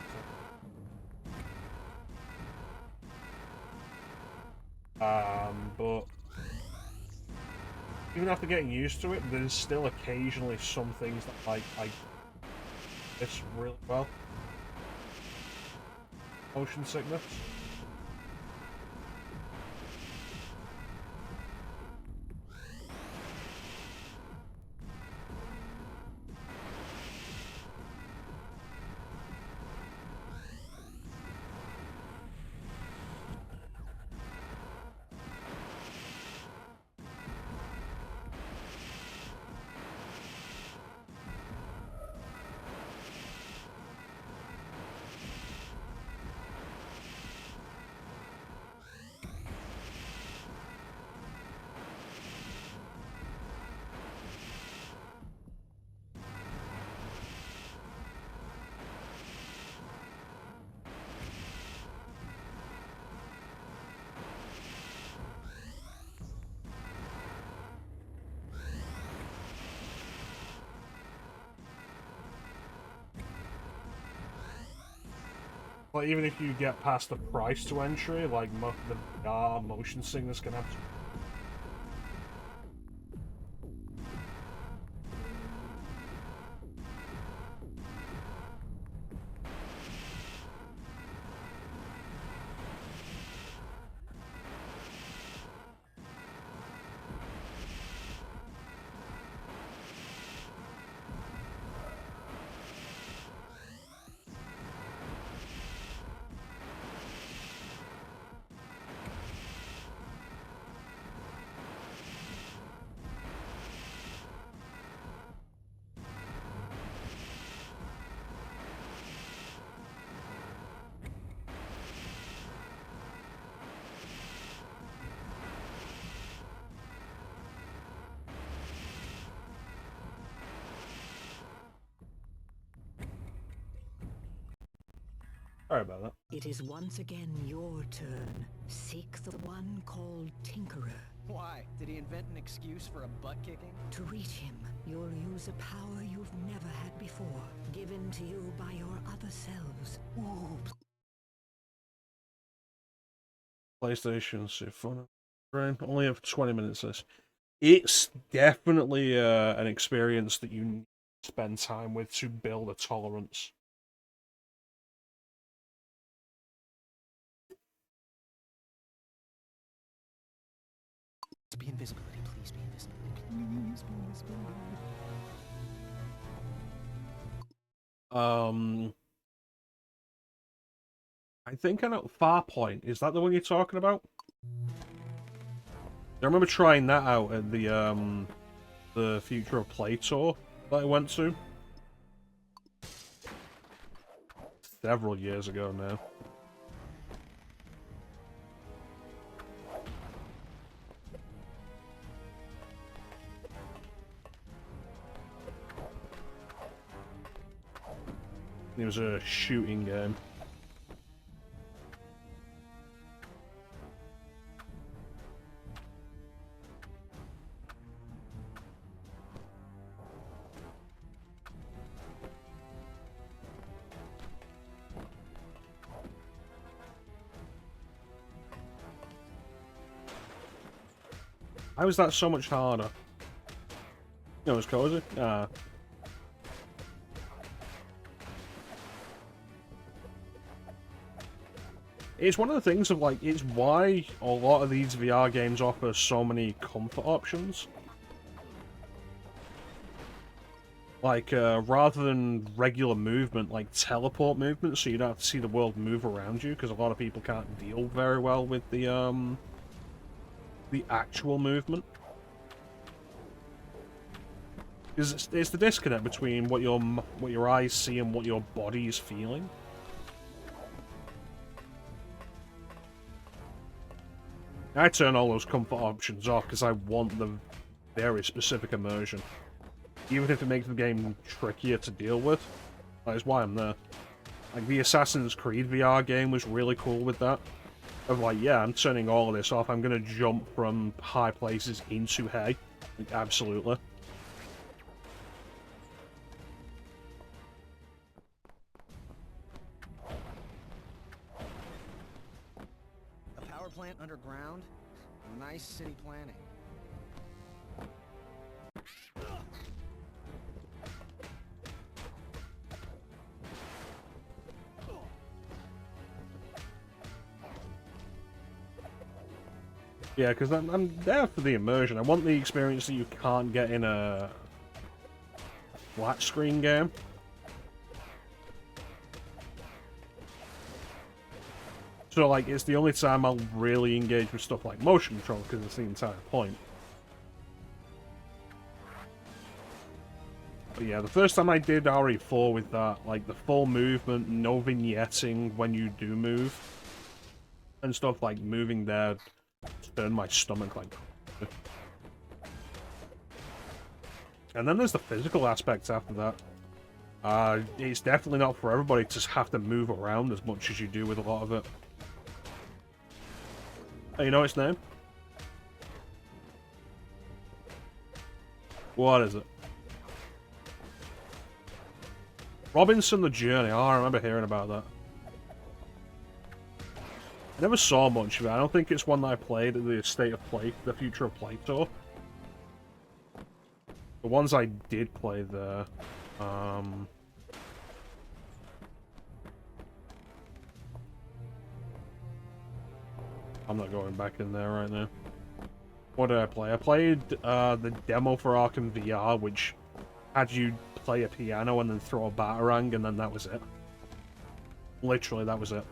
But even after getting used to it, there's still occasionally some things that like I miss really well. Motion sickness. But even if you get past the price to entry, like the VR motion sickness can have. Sorry about that. It is once again your turn. Seek the one called Tinkerer. Why? Did he invent an excuse for a butt kicking? To reach him, you'll use a power you've never had before, given to you by your other selves. Oops. PlayStation, so fun. Only have 20 minutes this. It's definitely an experience that you need to spend time with to build a tolerance. Be invisibility, please be invisibility. Please be invisibility. I think I know Farpoint. Is that the one you're talking about? I remember trying that out at the Future of Play tour that I went to. Several years ago now. It was a shooting game. Why was that so much harder? It was cozy. It's one of the things of, like, it's why a lot of these VR games offer so many comfort options. Like, rather than regular movement, like teleport movement, so you don't have to see the world move around you, because a lot of people can't deal very well with the actual movement. Because it's the disconnect between what your eyes see and what your body is feeling. I turn all those comfort options off because I want the very specific immersion. Even if it makes the game trickier to deal with, that is why I'm there. Like, the Assassin's Creed VR game was really cool with that. Of like, yeah, I'm turning all of this off, I'm gonna jump from high places into hay. Like, absolutely. A power plant underground? Nice city planning. Yeah, because I'm there for the immersion. I want the experience that you can't get in a flat screen game. So, like, it's the only time I'll really engage with stuff like motion control, because it's the entire point. But yeah, the first time I did RE4 with that, like, the full movement, no vignetting when you do move, and stuff like moving there, turned my stomach like... And then there's the physical aspects after that. It's definitely not for everybody to have to move around as much as you do with a lot of it. Oh, you know its name? What is it? Robinson the Journey. Oh, I remember hearing about that. I never saw much of it. I don't think it's one that I played at the State of Play, the Future of Play tour. The ones I did play there, I'm not going back in there right now. What did I play? I played the demo for Arkham VR, which had you play a piano and then throw a batarang, and then that was it. Literally, that was it.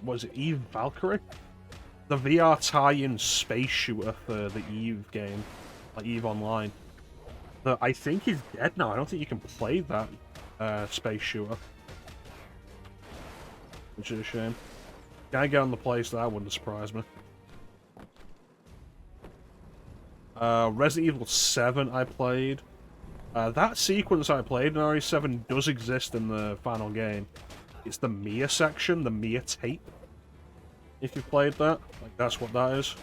Was it Eve Valkyrie? The VR tie-in space shooter for the Eve game, like Eve Online. That I think is dead now. I don't think you can play that space shooter. Which is a shame. Can I get on the place? That wouldn't surprise me. Resident Evil 7 I played. That sequence I played in RE7 does exist in the final game. It's the Mia section, the Mia tape. If you played that, like that's what that is.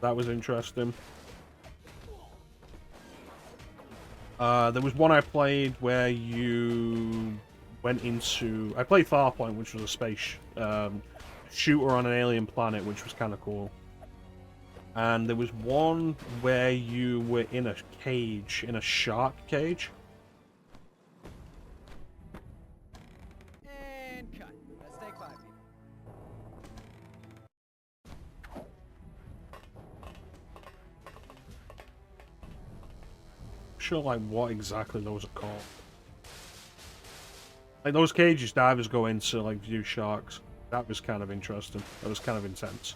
That was interesting. There was one I played where you went into... I played Farpoint, which was a space shooter on an alien planet, which was kind of cool. And there was one where you were in a cage, in a shark cage. And cut. Let's take 5 people. Sure, like what exactly those are called. Like those cages divers go into, like view sharks. That was kind of interesting. That was kind of intense.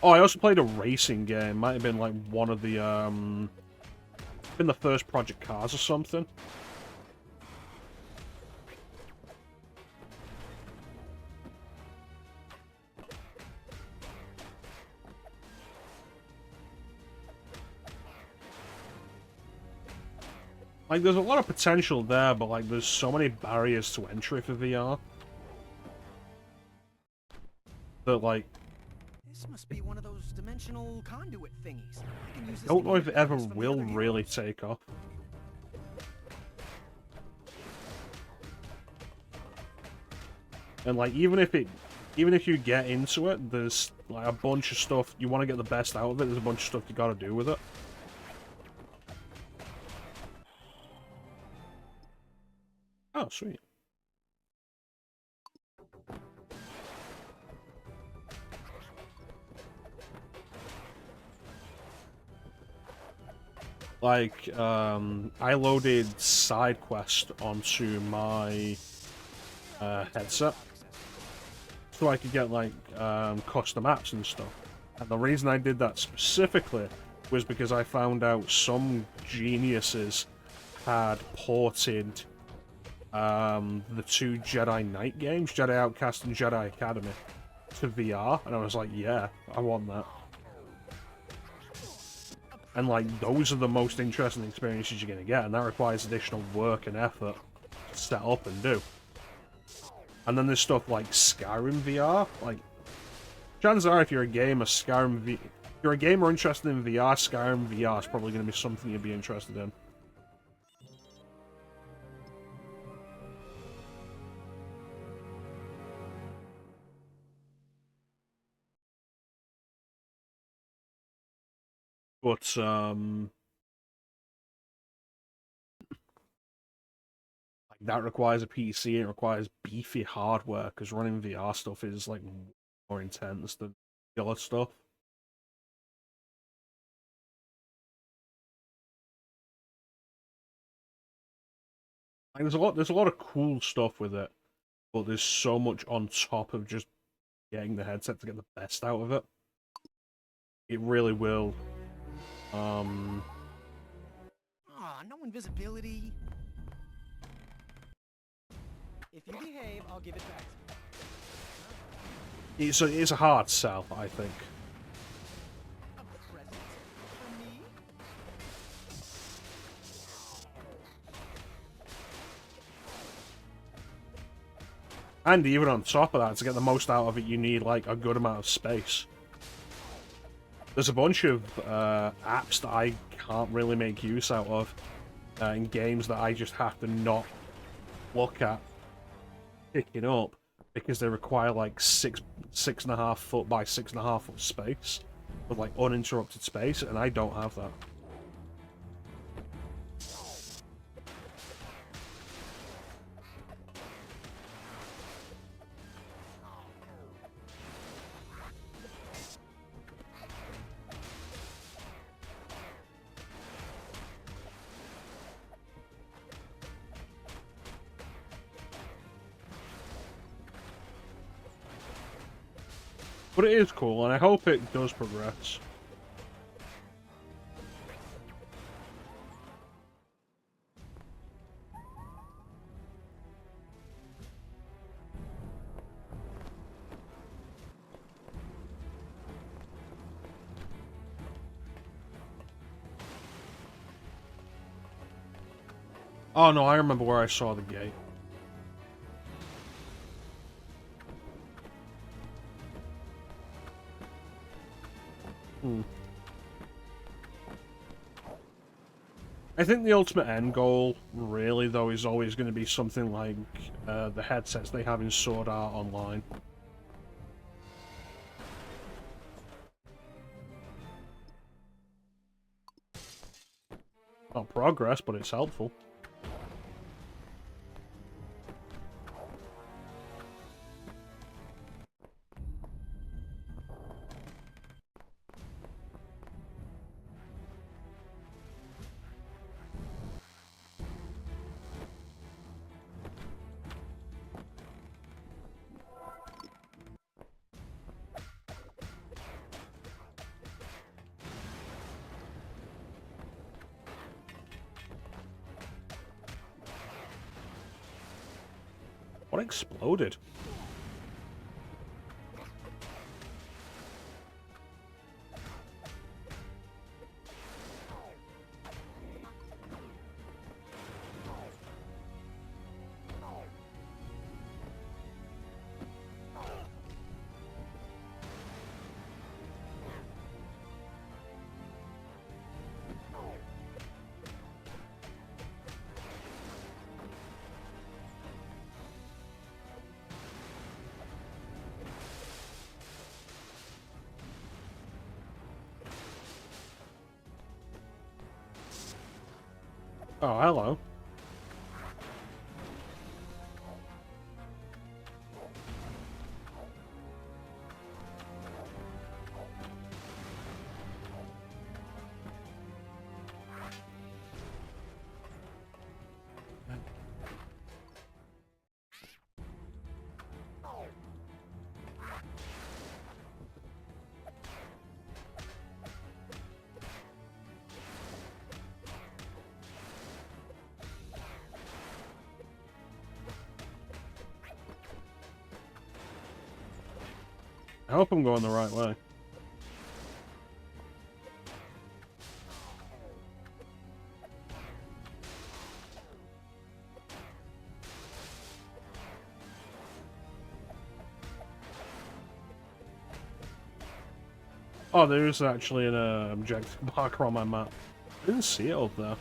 Oh, I also played a racing game. Might have been like one of the been the first Project Cars or something. Like, there's a lot of potential there, but like, there's so many barriers to entry for VR that like. This must be one of those dimensional conduit thingies. I can use this Don't to know if get it ever items from the will other really heroes. take off. And like, even if you get into it, there's like a bunch of stuff you want to get the best out of it. There's a bunch of stuff you got to do with it. Oh, sweet. Like, I loaded side quest onto my headset so I could get like custom apps and stuff. And the reason I did that specifically was because I found out some geniuses had ported the 2 Jedi Knight games, Jedi Outcast and Jedi Academy, to VR, and I was like, yeah, I want that. And like, those are the most interesting experiences you're going to get, and that requires additional work and effort to set up and do. And then there's stuff like Skyrim VR, like, chances are if you're a gamer, if you're a gamer interested in VR, Skyrim VR is probably going to be something you'd be interested in. But, like, that requires a PC, it requires beefy hardware, because running VR stuff is, like, more intense than regular stuff. Like, there's a lot of cool stuff with it, but there's so much on top of just getting the headset to get the best out of it. It really will. Aw, no invisibility. If you behave, I'll give it back to you. It's a hard sell, I think. A present for me? And even on top of that, to get the most out of it, you need like a good amount of space. There's a bunch of apps that I can't really make use out of in games that I just have to not look at picking up because they require like 6.5 foot by 6.5 foot space with like uninterrupted space, and I don't have that. But it is cool, and I hope it does progress. Oh no, I remember where I saw the gate. I think the ultimate end goal, really, though, is always going to be something like the headsets they have in Sword Art Online. Not progress, but it's helpful. What exploded? Oh, hello. I hope I'm going the right way. Oh, there is actually an objective marker on my map. I didn't see it up there.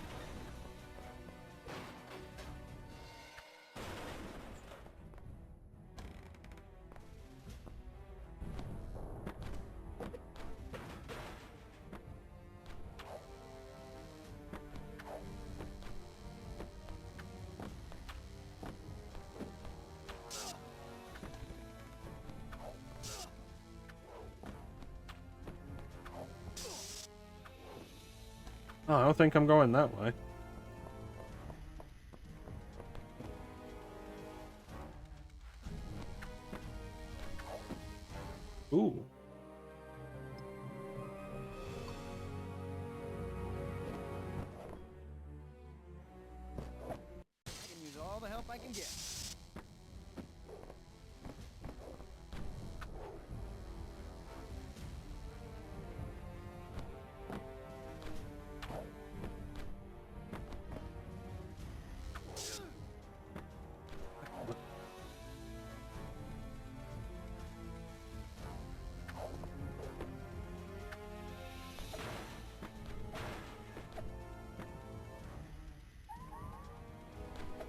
Oh, I don't think I'm going that way. Ooh. I can use all the help I can get.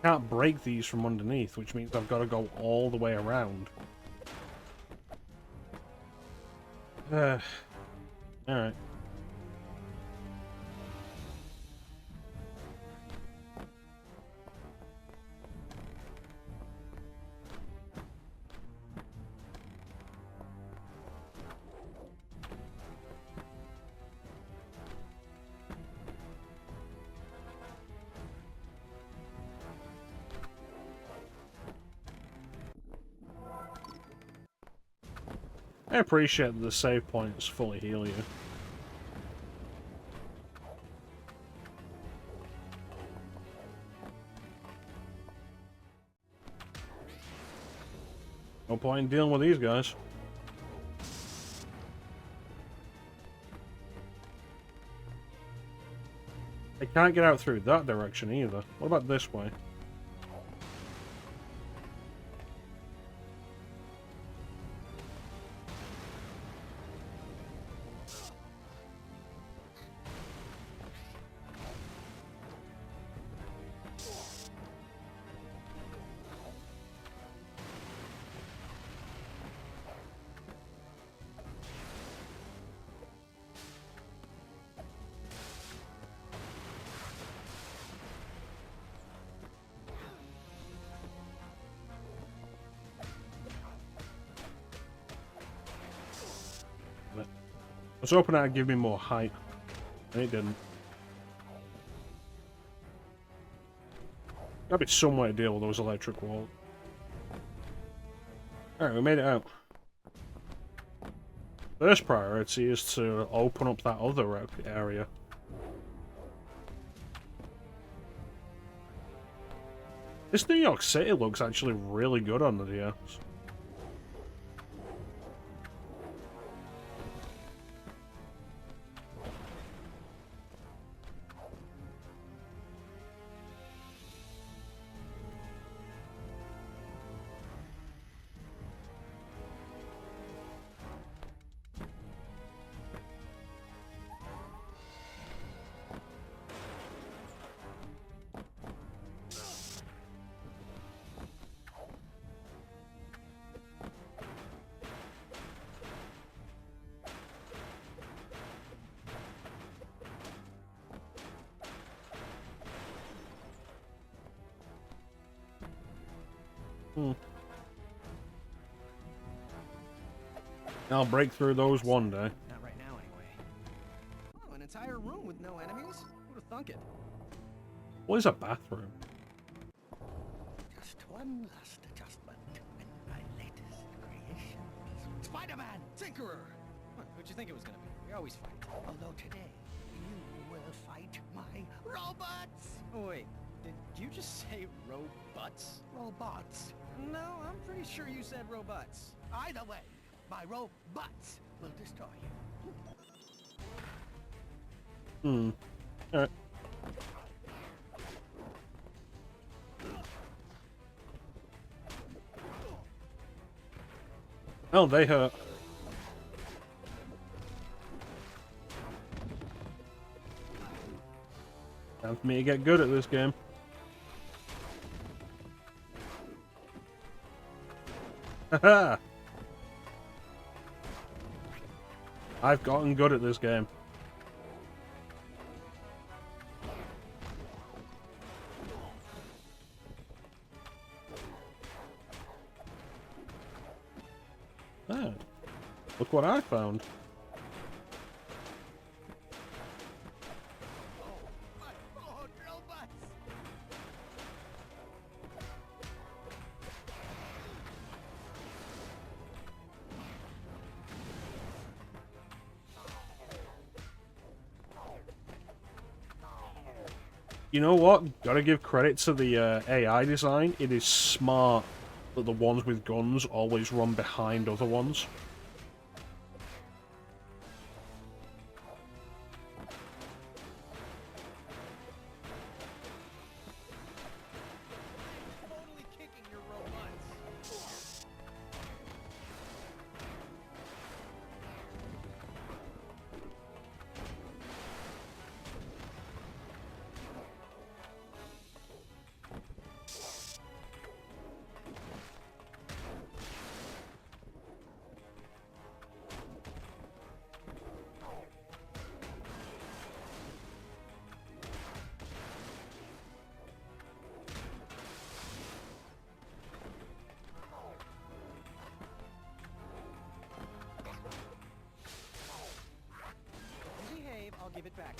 Can't break these from underneath, which means I've got to go all the way around. Alright. I appreciate that the save points fully heal you. No point in dealing with these guys. I Can't get out through that direction either. What about this way? I was hoping that'd give me more height, and it didn't. Gotta be some way to deal with those electric walls. Alright, we made it out. First priority is to open up that other area. This New York City looks actually really good on the DS. I'll break through those one day. Not right now, anyway. Oh, an entire room with no enemies? Who'd have thunk it? What is a bathroom? Just one last adjustment, and my latest creation. Spider-Man! Tinkerer! What'd you think it was gonna be? We always fight. Although today, you will fight my robots! Oh, wait. Did you just say robots? Robots. No, I'm pretty sure you said robots. Either way, my robots will destroy you. Alright. Oh, they hurt. Time for me to get good at this game. Haha! I've gotten good at this game. Ah, look what I found. My poor robots! You know what? Gotta give credit to the AI design. It is smart that the ones with guns always run behind other ones. Totally kicking your robots. Behave, I'll give it back.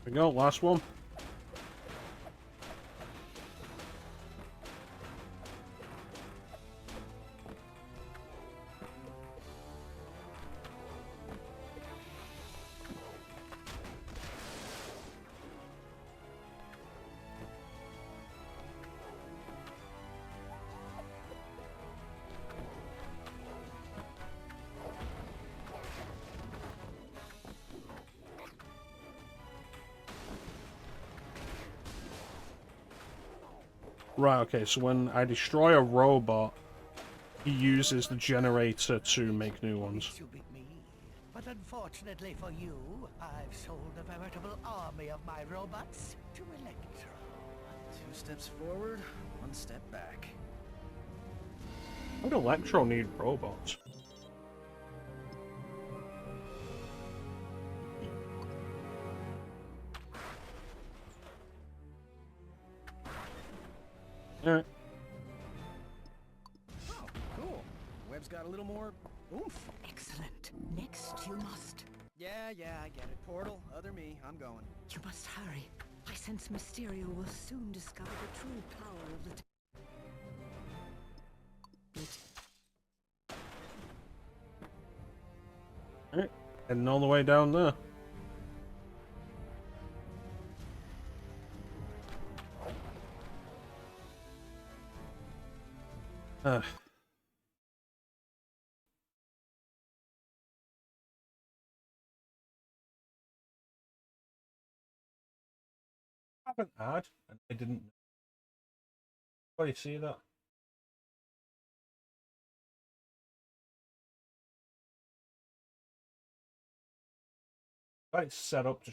There we go, last one. Right, okay, so when I destroy a robot, he uses the generator to make new ones. You beat me. But unfortunately for you, I've sold a veritable army of my robots to Electro. 2 steps forward, 1 step back. Why would Electro need robots? Alright. Oh, cool. The web's got a little more oomph. Excellent. Next, you must... Yeah, I get it. Portal, other me, I'm going. You must hurry. I sense Mysterio will soon discover the true power of the... Alright. Heading all the way down there. I have an ad, and I didn't. Oh, you see that? It's set up to.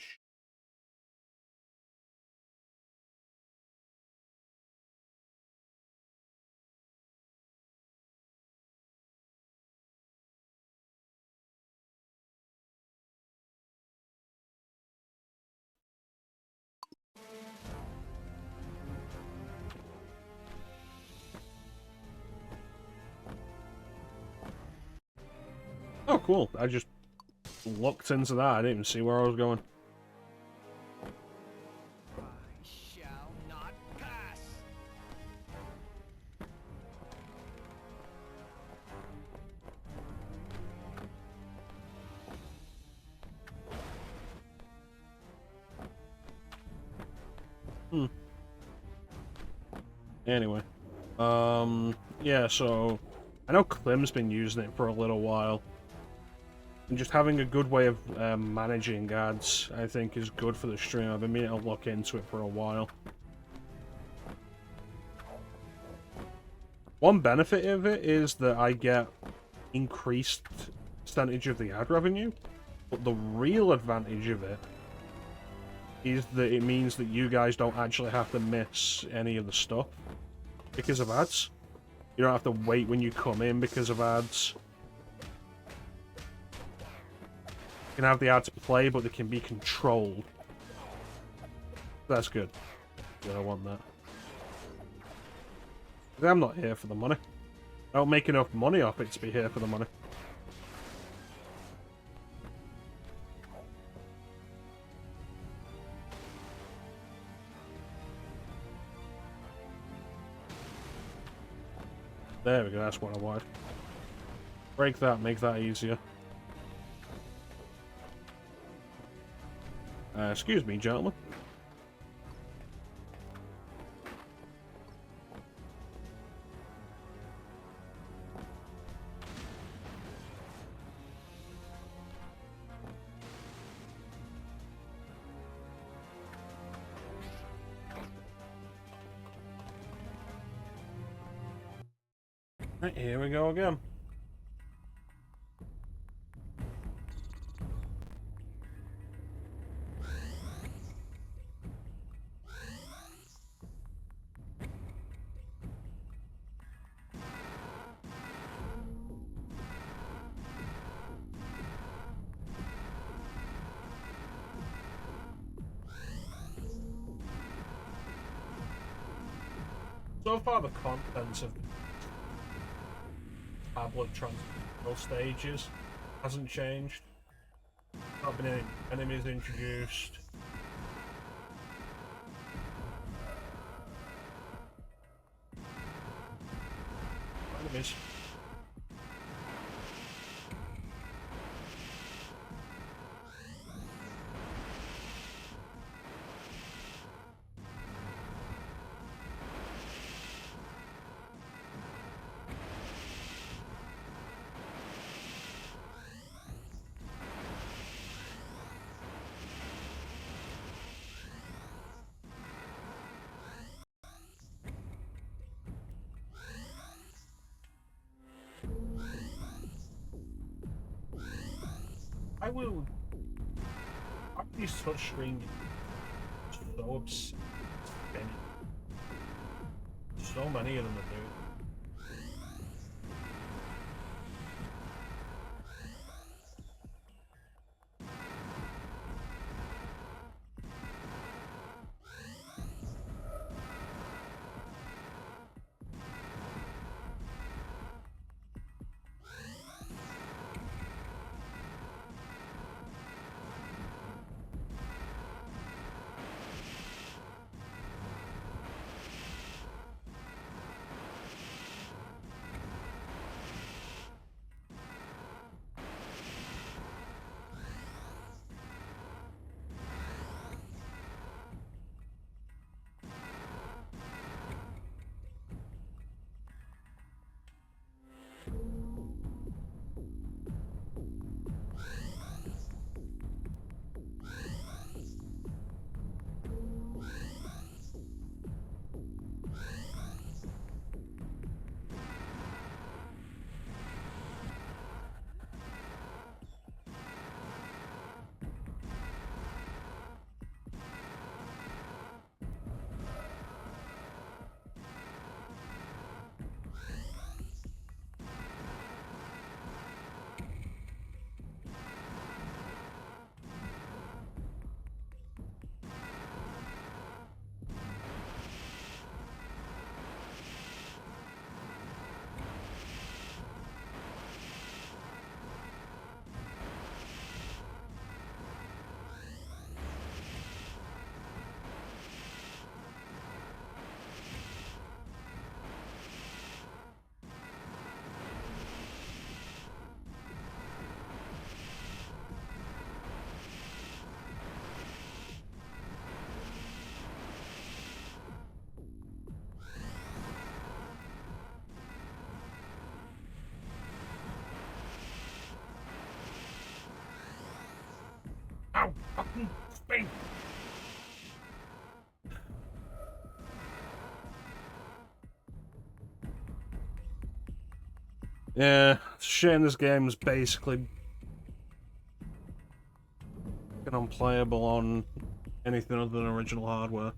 Oh, cool. I just looked into that. I didn't even see where I was going. I shall not pass. Anyway. Yeah, so I know Clem's been using it for a little while. And just having a good way of managing ads, I think, is good for the stream. I've been meaning to look into it for a while. One benefit of it is that I get increased percentage of the ad revenue, but the real advantage of it is that it means that you guys don't actually have to miss any of the stuff because of ads. You don't have to wait when you come in because of ads. You can have the ads play, but they can be controlled. That's good. I want that. I'm not here for the money. I don't make enough money off it to be here for the money. There we go, that's what I wanted. Break that, make that easier. Excuse me, gentlemen. Right, here we go again. So far, the contents of tablet transfer stages hasn't changed. Not been any enemies introduced. Enemies. will these touchscreen so obscene? So many of them to do. Ow! Fucking space! Yeah, it's a shame this game is basically unplayable on anything other than original hardware.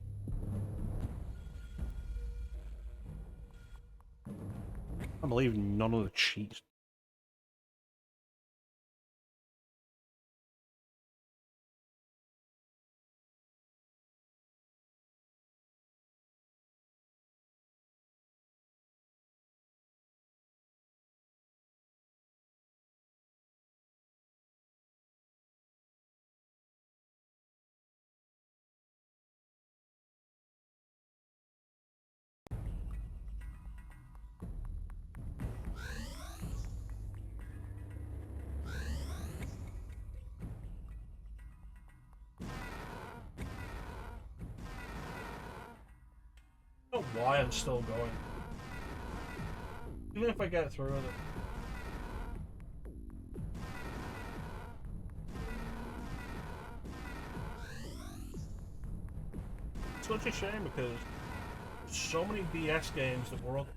I believe none of the cheats. I don't know why I'm still going. Even if I get through with it. It's such a shame because so many DS games that were up.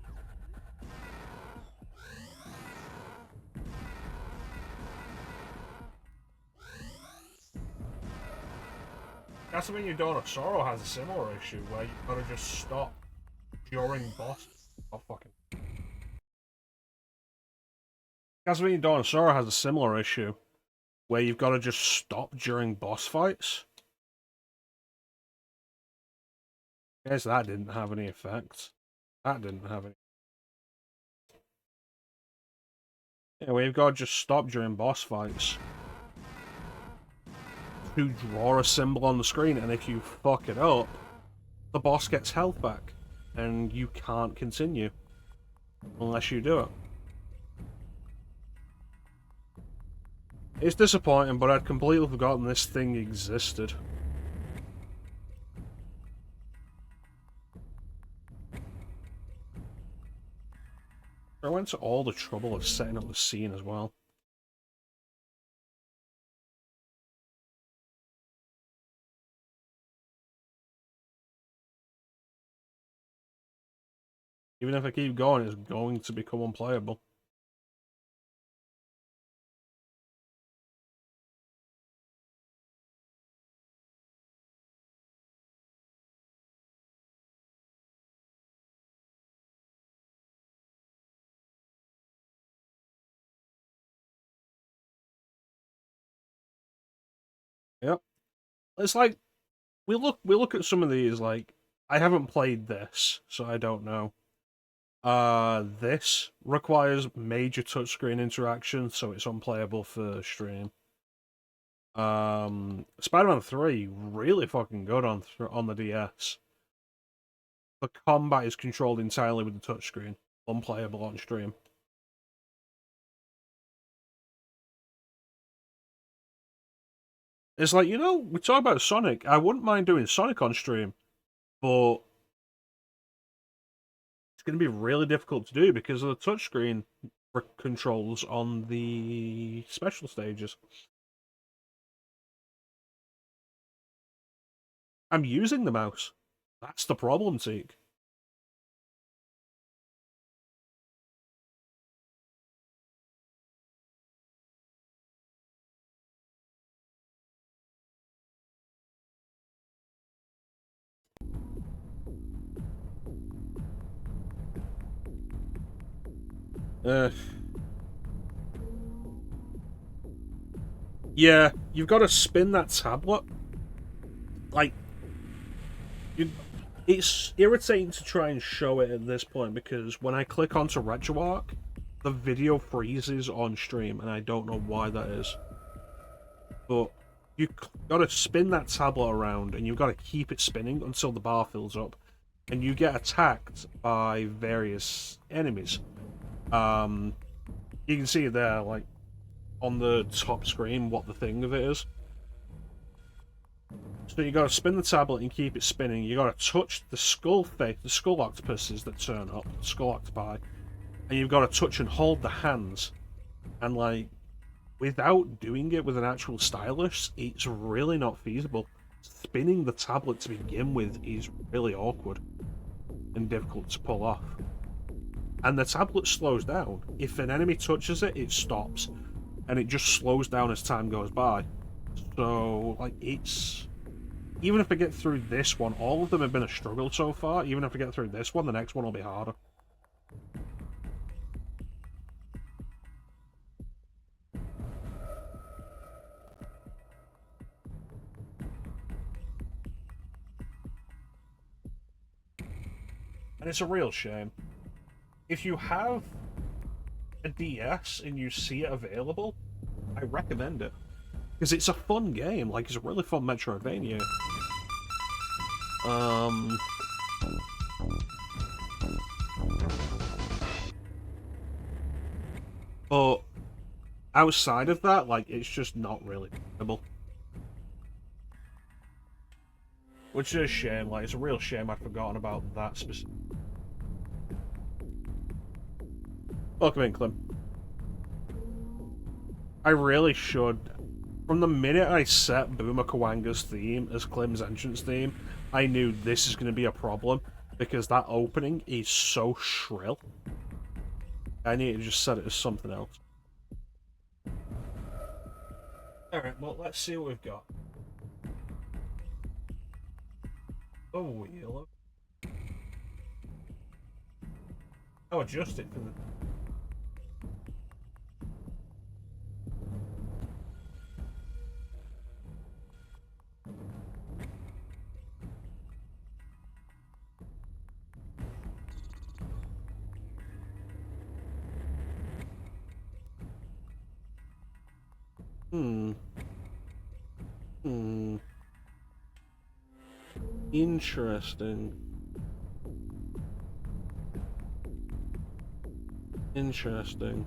Castlevania Dawn of Sorrow has a similar issue where you gotta just stop during boss. Oh fucking. Castlevania Dawn of Sorrow has a similar issue where you've got to just stop during boss fights. I guess that didn't have any effect. That didn't have any. Anyway, you've got to just stop during boss fights to draw a symbol on the screen, and if you fuck it up, the boss gets health back, and you can't continue unless you do it. It's disappointing, but I'd completely forgotten this thing existed. I went to all the trouble of setting up the scene as well. Even if I keep going, it's going to become unplayable. Yep. It's like we look at some of these like I haven't played this, so I don't know. This requires major touchscreen interaction, so it's unplayable for stream. Spider-Man 3 really fucking good on the DS. The combat is controlled entirely with the touchscreen, unplayable on stream. It's like, we talk about Sonic. I wouldn't mind doing Sonic on stream, but it's going to be really difficult to do because of the touchscreen controls on the special stages. I'm using the mouse. That's the problem, Teak. Yeah, you've got to spin that tablet. Like, it's irritating to try and show it at this point because when I click onto RetroArch, the video freezes on stream, and I don't know why that is. But you got to spin that tablet around, and you've got to keep it spinning until the bar fills up, and you get attacked by various enemies. You can see there, like on the top screen, what the thing of it is. So you got to spin the tablet and keep it spinning. You got to touch the skull face, the skull octopuses that turn up, skull octopi, and you've got to touch and hold the hands. And like, without doing it with an actual stylus, it's really not feasible. Spinning the tablet to begin with is really awkward and difficult to pull off. And the tablet slows down. If an enemy touches it, it stops, and it just slows down as time goes by. So like, it's, even if I get through this one, all of them have been a struggle so far. Even if I get through this one, the next one will be harder. And it's a real shame. If you have a DS and you see it available, I recommend it. Because it's a fun game, like, it's a really fun Metroidvania. But outside of that, like, it's just not really playable. Which is a shame, like, it's a real shame I'd forgotten about that specific. Welcome in, Clem. I really should. From the minute I set Boomer Kawanga's theme as Clem's entrance theme, I knew this is going to be a problem, because that opening is so shrill. I need to just set it as something else. Alright, well, let's see what we've got. Oh, yellow. I'll adjust it for the... Interesting. Interesting.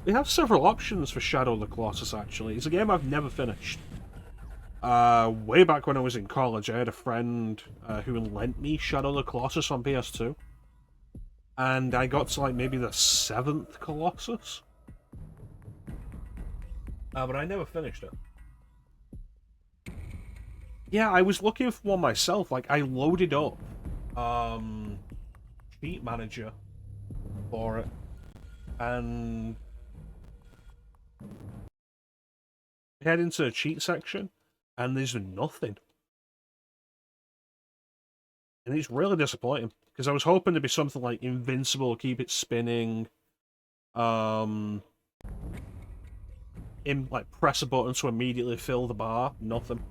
We have several options for Shadow of the Colossus, actually. It's a game I've never finished. Way back when I was in college, I had a friend who lent me Shadow of the Colossus on PS2. And I got to, like, maybe the 7th Colossus. But I never finished it. Yeah, I was looking for one myself. Like, I loaded up Cheat Manager for it. And head into the cheat section, and there's nothing. And it's really disappointing, because I was hoping to be something like Invincible, keep it spinning. like press a button to immediately fill the bar. Nothing.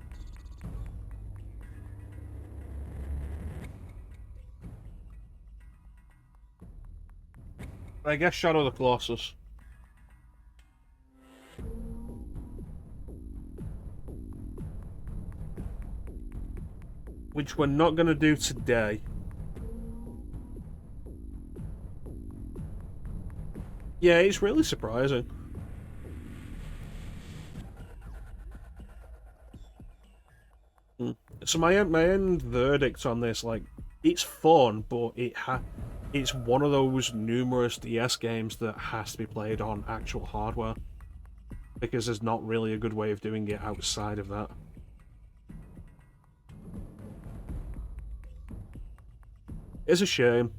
I guess Shadow of the Colossus. Which we're not going to do today. Yeah, it's really surprising. So my end verdict on this, like, it's fun, but it's one of those numerous DS games that has to be played on actual hardware. Because there's not really a good way of doing it outside of that. It's a shame.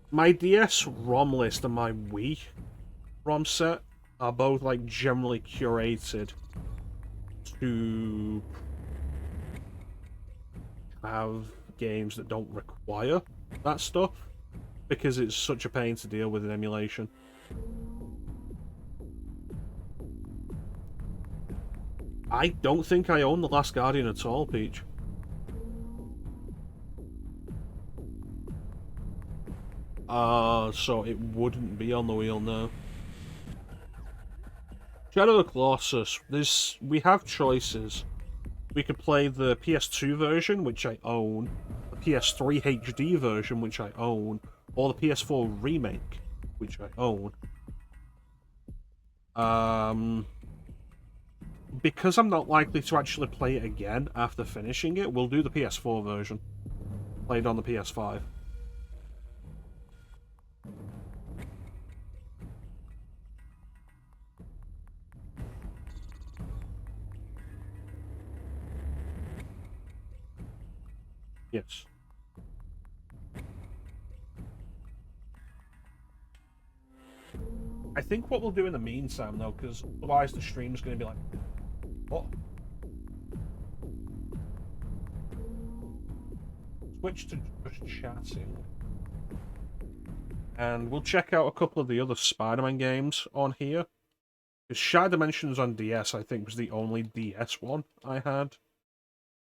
My DS ROM list and my Wii ROM set are both, like, generally curated to have games that don't require that stuff, because it's such a pain to deal with in emulation. I don't think I own The Last Guardian at all, Peach. So it wouldn't be on the wheel now. Shadow of the Colossus, we have choices. We could play the PS2 version, which I own, the PS3 HD version, which I own, or the PS4 remake, which I own. Because I'm not likely to actually play it again after finishing it, we'll do the PS4 version, played on the PS5. Yes. I think what we'll do in the meantime, though, because otherwise the stream's going to be like, what? Switch to just chatting. And we'll check out a couple of the other Spider-Man games on here. Because Shy Dimensions on DS, I think, was the only DS one I had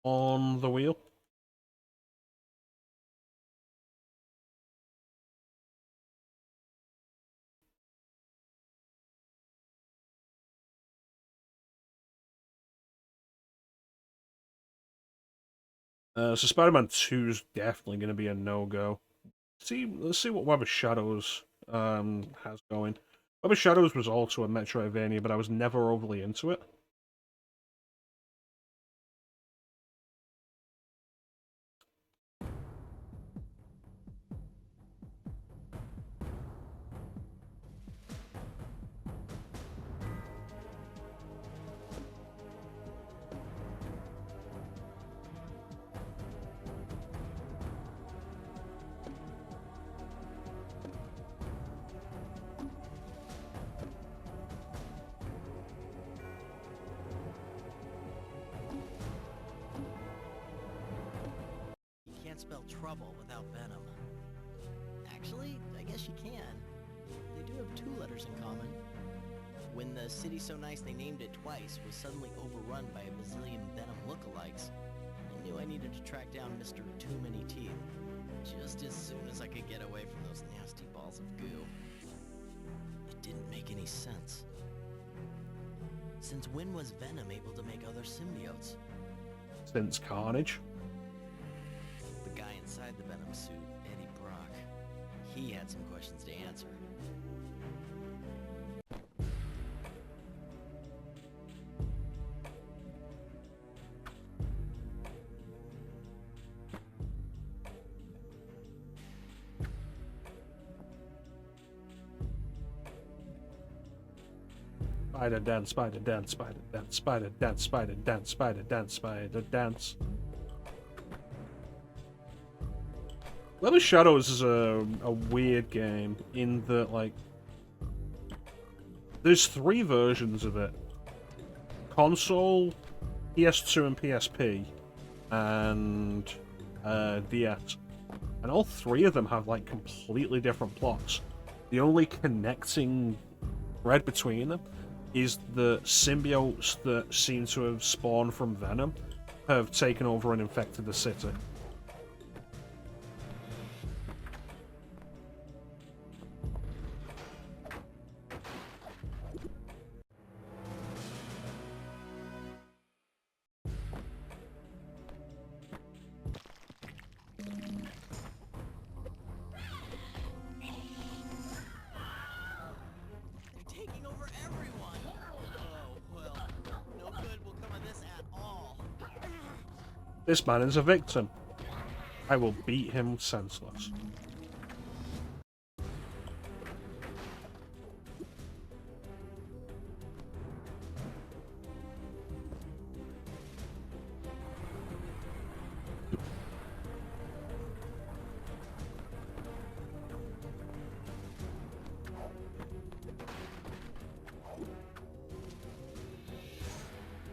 on the wheel. So Spider-Man 2 is definitely going to be a no-go. Let's see what Web of Shadows has going. Web of Shadows was also a Metroidvania, but I was never overly into it. Spell trouble without venom. Actually, I guess you can. They do have 2 letters in common. When the city so nice they named it twice was suddenly overrun by a bazillion venom lookalikes, I knew I needed to track down Mr. Too Many Teeth, just as soon as I could get away from those nasty balls of goo. It didn't make any sense. Since when was Venom able to make other symbiotes? Since Carnage. The guy inside the Venom suit, Eddie Brock, he had some questions to answer. Spider dance, spider dance, spider dance, spider dance, spider dance, spider dance, spider dance. Web of Shadows is a weird game in that, like, there's 3 versions of it. Console, PS2 and PSP, and DS. And all 3 of them have, like, completely different plots. The only connecting thread between them is the symbiotes that seem to have spawned from Venom have taken over and infected the city. Taking over everyone! Oh, well, no good will come of this at all. This man is a victim. I will beat him senseless.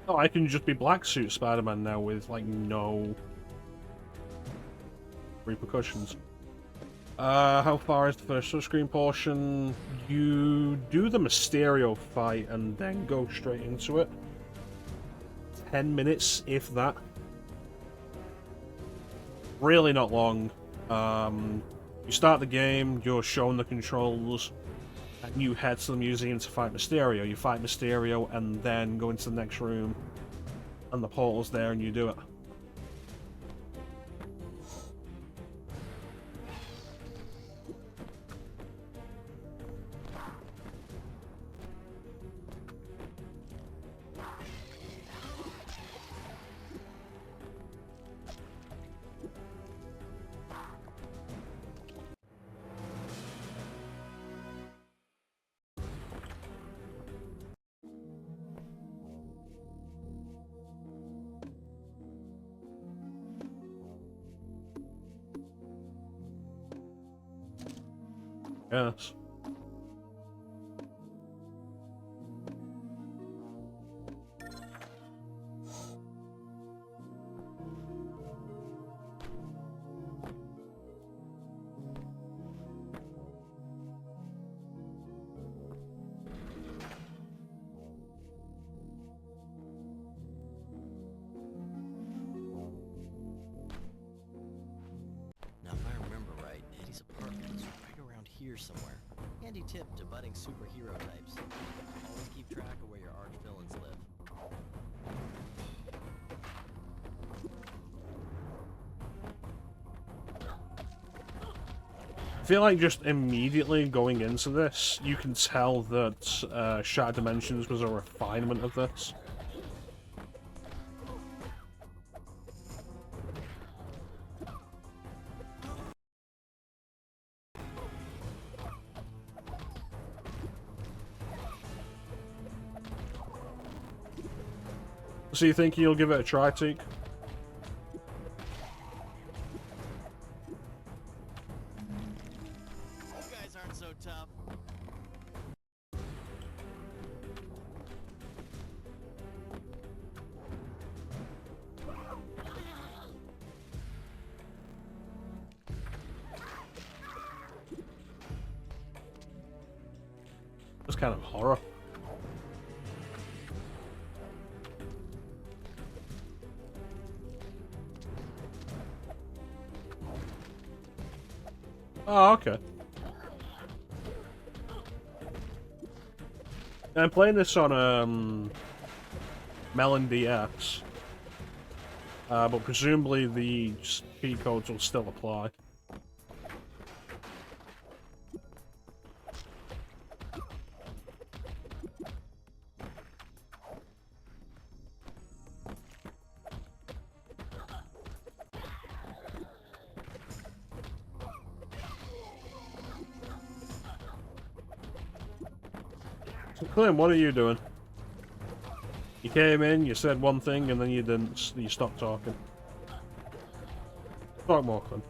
Oh, I can just be Black Suit Spider-Man now with, like, no repercussions. How far is the first touchscreen portion? You do the Mysterio fight and then go straight into it. 10 minutes, if that. Really not long. You start the game, you're shown the controls, and you head to the museum to fight Mysterio. You fight Mysterio and then go into the next room, and the portal's there and you do it. Yes. Now, if I remember right, Eddie's apartment is right around here somewhere. Handy tip to budding superhero types. Always keep track of where your arch villains live. I feel like just immediately going into this, you can tell that Shattered Dimensions was a refinement of this. So you think you'll give it a try, Teak? You guys aren't so tough. It's kind of horror. Oh, okay. I'm playing this on Melon DS, but presumably the cheat codes will still apply. So, Clem, what are you doing? You came in, you said one thing, and then you didn't. You stopped talking. Talk more, Clem.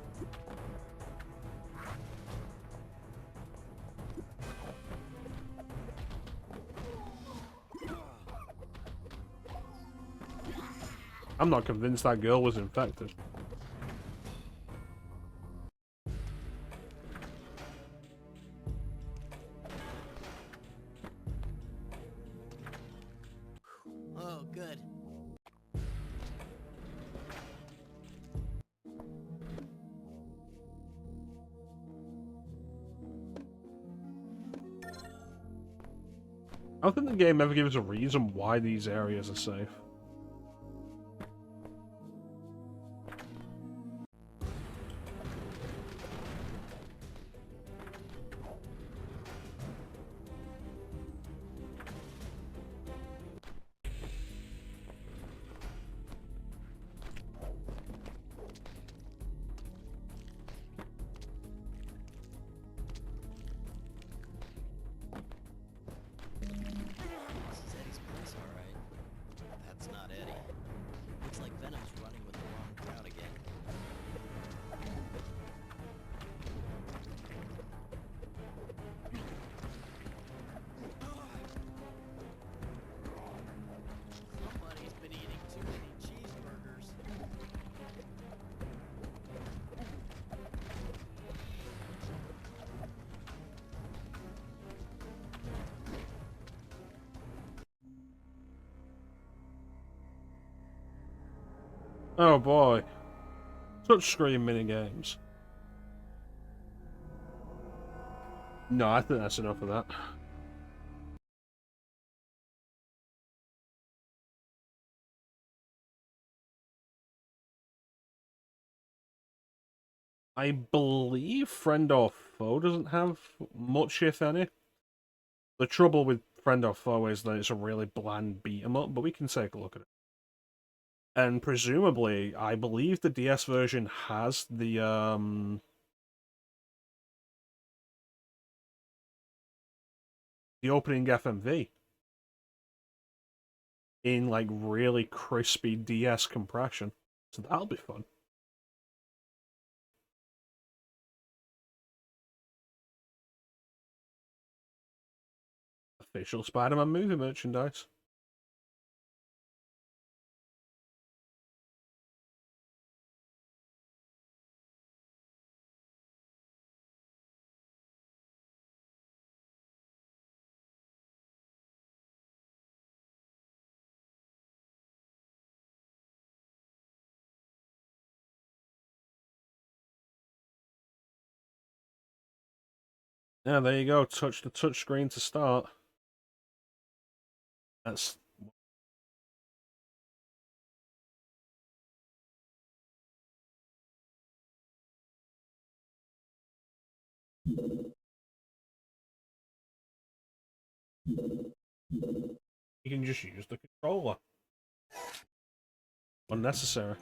I'm not convinced that girl was infected. I don't think the game ever gives a reason why these areas are safe. This is Eddie's place, alright. That's not Eddie. Looks like Venom's running with the wrong crowd again. Somebody's been eating too many cheeseburgers. Oh boy. Touchscreen minigames. No, I think that's enough of that. I believe Friend or Foe doesn't have much, if any. The trouble with Friend or Foe is that it's a really bland beat 'em up, but we can take a look at it. And presumably, I believe the DS version has the opening FMV in like really crispy DS compression. So that'll be fun. Official Spider-Man movie merchandise. Yeah, there you go. Touch the touchscreen to start. That's you can just use the controller. Unnecessary.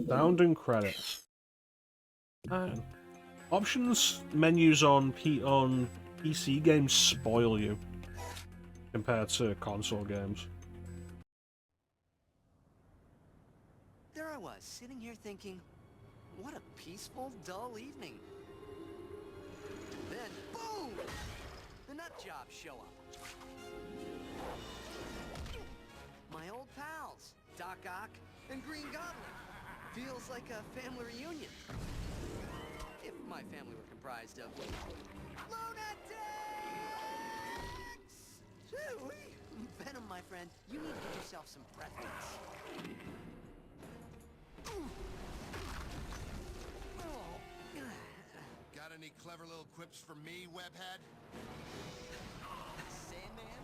Sound and credits. Man. Options menus on PC games spoil you compared to console games. There I was, sitting here thinking, what a peaceful, dull evening. Then, boom! The nut jobs show up. My old pals, Doc Ock and Green Goblin. Feels like a family reunion. If my family were comprised of lunatics! Chewie! Venom, my friend, you need to get yourself some breath mints. Got any clever little quips for me, webhead? Sandman,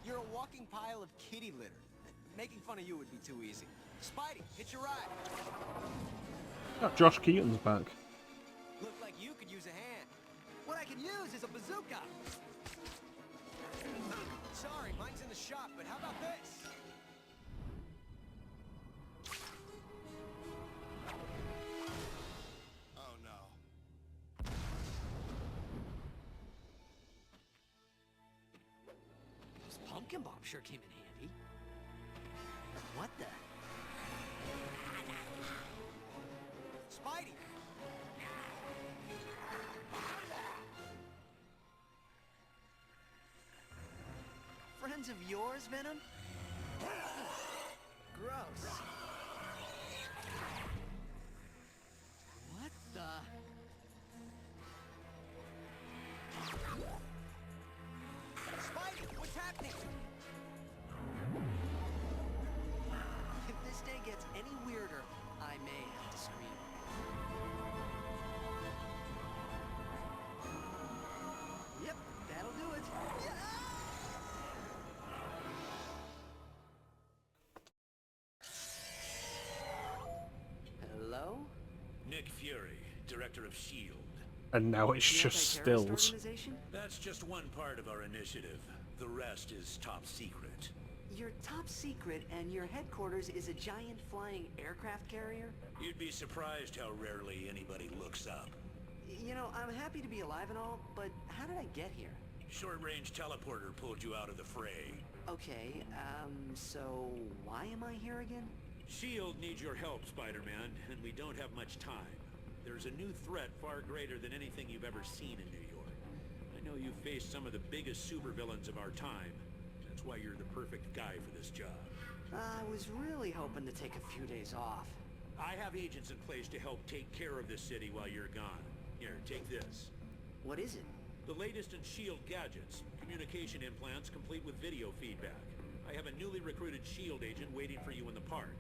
you're a walking pile of kitty litter. Making fun of you would be too easy. Spidey, hitch your ride. Oh, Josh Keaton's back. Look like you could use a hand. What I could use is a bazooka. Sorry, mine's in the shop, but how about this? Oh no. Those pumpkin bombs sure came in handy. What the? Spidey! Friends of yours, Venom? Gross. What the? Spidey, what's happening? Nick Fury, director of S.H.I.E.L.D. And now it's The just anti-terrorist stills. organization? That's just one part of our initiative. The rest is top secret. You're top secret, and your headquarters is a giant flying aircraft carrier? You'd be surprised how rarely anybody looks up. You know, I'm happy to be alive and all, but how did I get here? Short-range teleporter pulled you out of the fray. Okay, so why am I here again? S.H.I.E.L.D. needs your help, Spider-Man, and we don't have much time. There's a new threat far greater than anything you've ever seen in New York. I know you've faced some of the biggest supervillains of our time. That's why you're the perfect guy for this job. I was really hoping to take a few days off. I have agents in place to help take care of this city while you're gone. Here, take this. What is it? The latest in S.H.I.E.L.D. gadgets. Communication implants complete with video feedback. I have a newly recruited S.H.I.E.L.D. agent waiting for you in the park.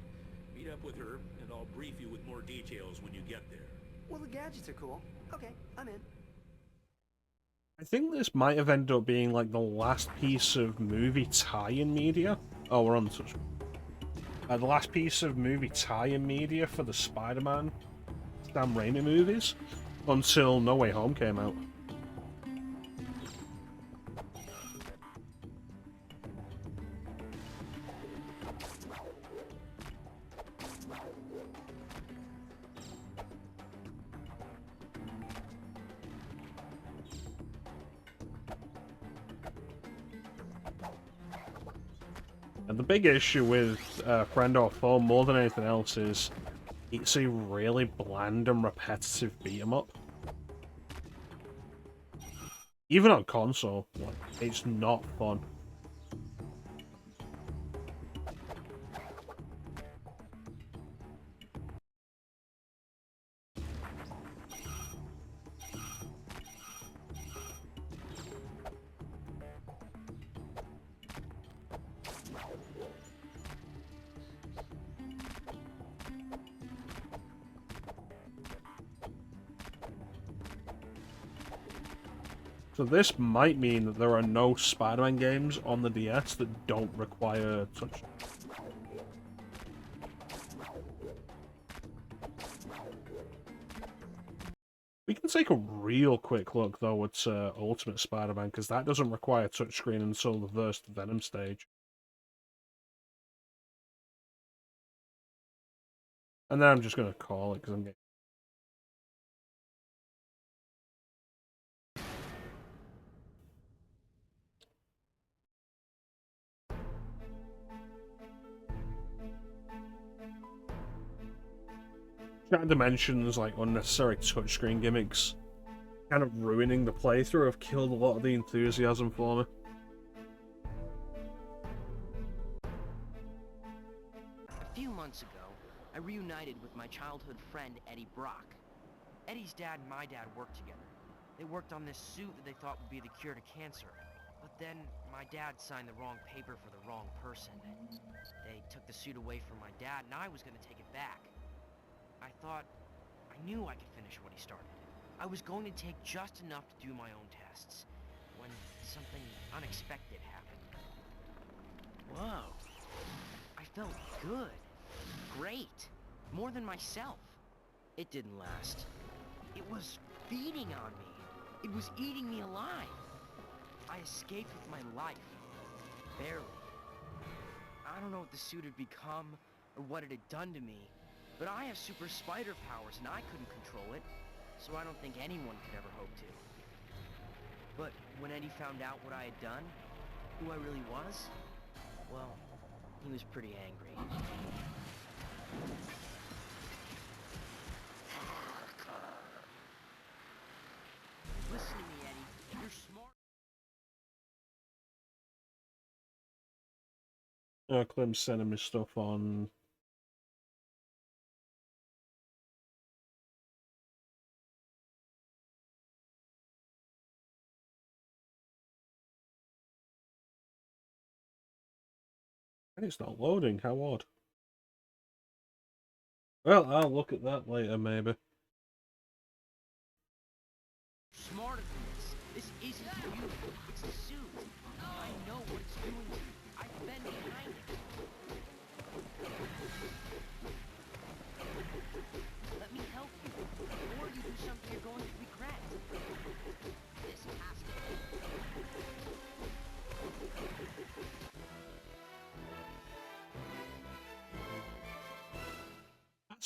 Meet up with her, and I'll brief you with more details when you get there. Well, the gadgets are cool. Okay, I'm in. I think this might have ended up being like the last piece of movie tie-in media. Oh, we're on the touch. The last piece of movie tie-in media for the Spider-Man Sam Raimi movies until No Way Home came out. And the big issue with Friend or Foe, more than anything else, is it's a really bland and repetitive beat-em-up. Even on console, like, it's not fun. So this might mean that there are no Spider-Man games on the DS that don't require touch. We can take a real quick look, though, at Ultimate Spider-Man, because that doesn't require touchscreen until the first Venom stage. And then I'm just going to call it, because I'm getting... Chat Dimensions, like, unnecessary touchscreen gimmicks, kind of ruining the playthrough, have killed a lot of the enthusiasm for me. A few months ago, I reunited with my childhood friend Eddie Brock. Eddie's dad and my dad worked together. They worked on this suit that they thought would be the cure to cancer. But then, my dad signed the wrong paper for the wrong person. They took the suit away from my dad, and I was gonna take it back. I knew I could finish what he started. I was going to take just enough to do my own tests, when something unexpected happened. Whoa. I felt good. Great. More than myself. It didn't last. It was feeding on me. It was eating me alive. I escaped with my life. Barely. I don't know what the suit had become, or what it had done to me, but I have super spider powers, and I couldn't control it, so I don't think anyone could ever hope to. But when Eddie found out what I had done, who I really was, well, he was pretty angry. Listen to me, Eddie. You're smart. Clem's sending me stuff on... And it's not loading, how odd. Well, I'll look at that later, maybe. Smarter than this. This isn't you. It's the suit. I know what it's doing to you. I've been behind it. Let me help you.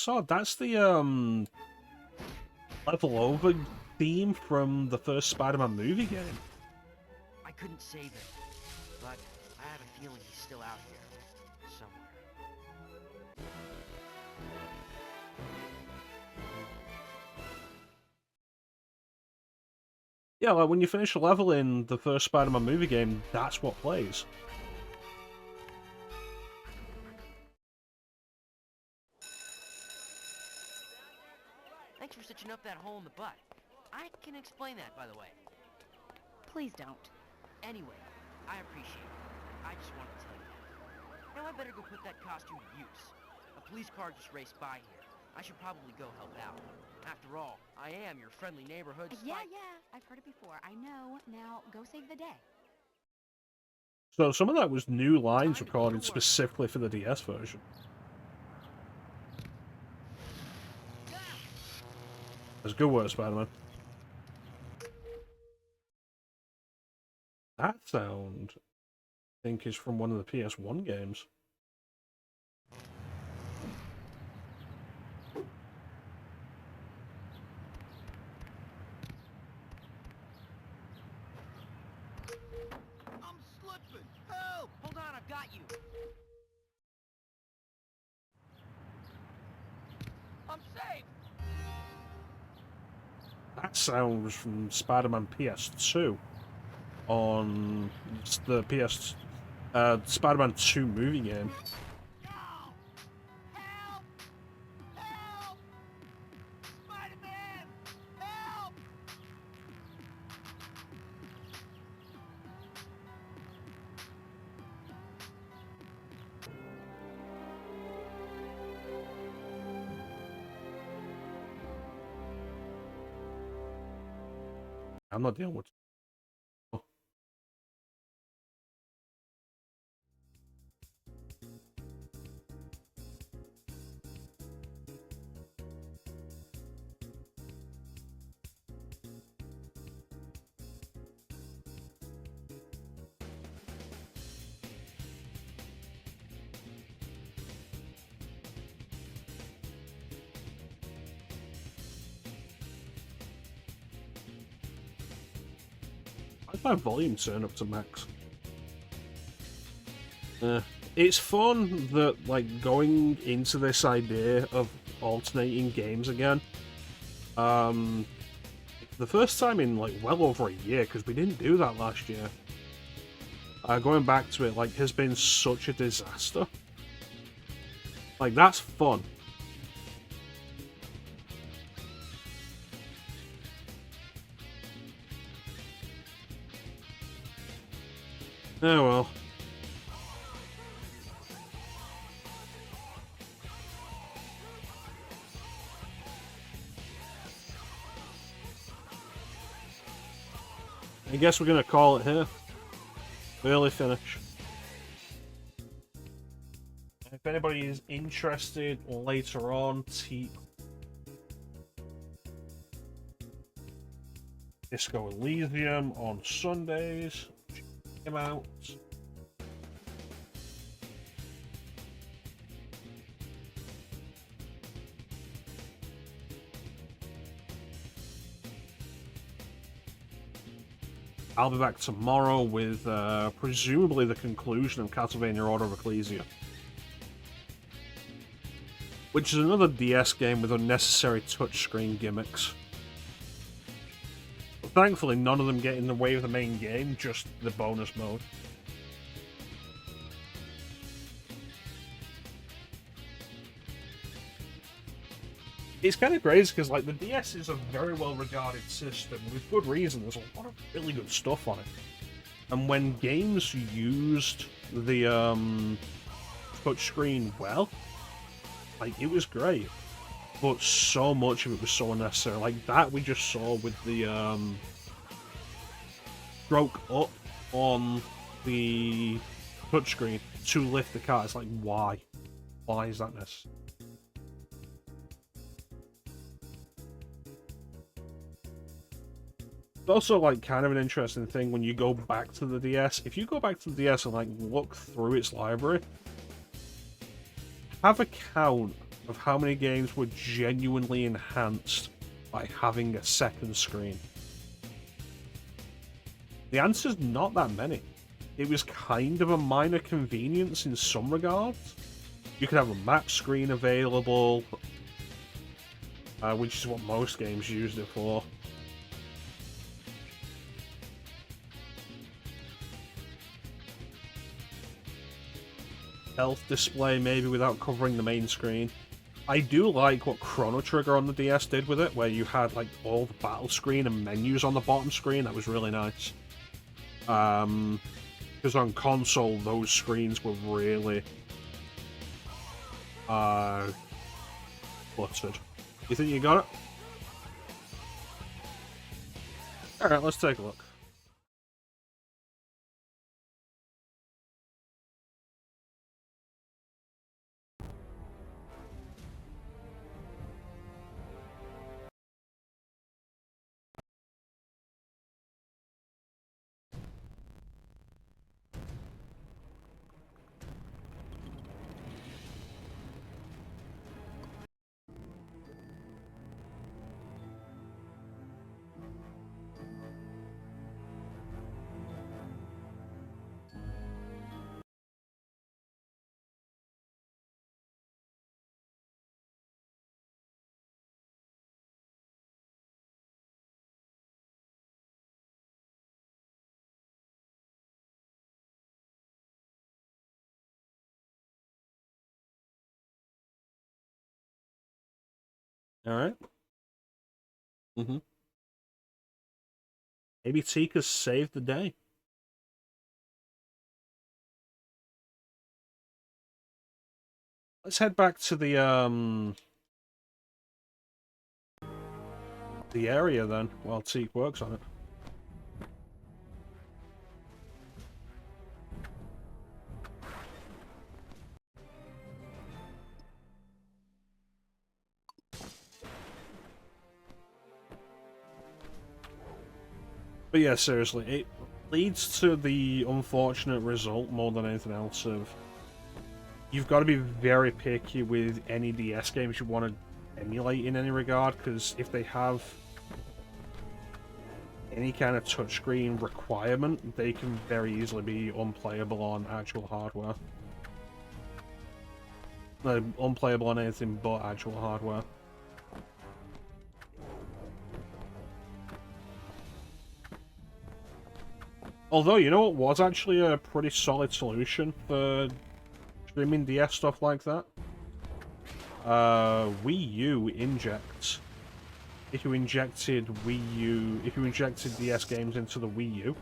that's odd. That's the level over theme from the first Spider-Man movie game. I couldn't save him, but I have a feeling he's still out here somewhere. Yeah, like when you finish a level in the first Spider-Man movie game, that's what plays. Thanks for stitching up that hole in the butt. I can explain that, by the way. Please don't. Anyway, I appreciate it. I just wanted to tell you that. Now I better go put that costume to use. A police car just raced by here. I should probably go help out. After all, I am your friendly neighborhood Yeah, I've heard it before. I know. Now, go save the day. So some of that was new lines recorded specifically for the DS version. That's a good work, Spider-Man. That sound, I think, is from one of the PS1 games. I'm slipping! Help! Hold on, I've got you! I'm safe! That sound was from Spider-Man PS2 on the Spider-Man 2 movie game. No! Help! Help! Spider-Man! Help! I'm not dealing with. I'd my volume turn up to max. It's fun that, like, going into this idea of alternating games again. The first time in, like, well over a year, because we didn't do that last year. Going back to it, like, has been such a disaster. Like, that's fun. Oh well. I guess we're gonna call it here. Early finish. If anybody is interested later on, Disco Elysium on Sundays. Check him out. I'll be back tomorrow with presumably the conclusion of Castlevania Order of Ecclesia. Which is another DS game with unnecessary touchscreen gimmicks. But thankfully, none of them get in the way of the main game, just the bonus mode. It's kind of crazy because, like, the DS is a very well-regarded system with good reason. There's a lot of really good stuff on it. And when games used the touchscreen well, like, it was great. But so much of it was so unnecessary. Like that we just saw with the stroke up on the touchscreen to lift the car. It's like, why? Why is that necessary? It's also, like, kind of an interesting thing when you go back to the DS. If you go back to the DS and, like, look through its library, have a count of how many games were genuinely enhanced by having a second screen? The answer's not that many. It was kind of a minor convenience in some regards. You could have a map screen available, which is what most games used it for. Health display maybe without covering the main screen. I do like what Chrono Trigger on the DS did with it, where you had like all the battle screen and menus on the bottom screen. That was really nice. Because on console, those screens were really cluttered. You think you got it? Alright, let's take a look. Alright. Maybe Tika's saved the day. Let's head back to the area then, while Teak works on it. But yeah, seriously, it leads to the unfortunate result more than anything else of you've got to be very picky with any DS games you want to emulate in any regard, because if they have any kind of touchscreen requirement, they can very easily be unplayable on actual hardware. No, unplayable on anything but actual hardware. Although, you know what was actually a pretty solid solution for streaming DS stuff like that? Wii U injects. If you injected DS games into the Wii U,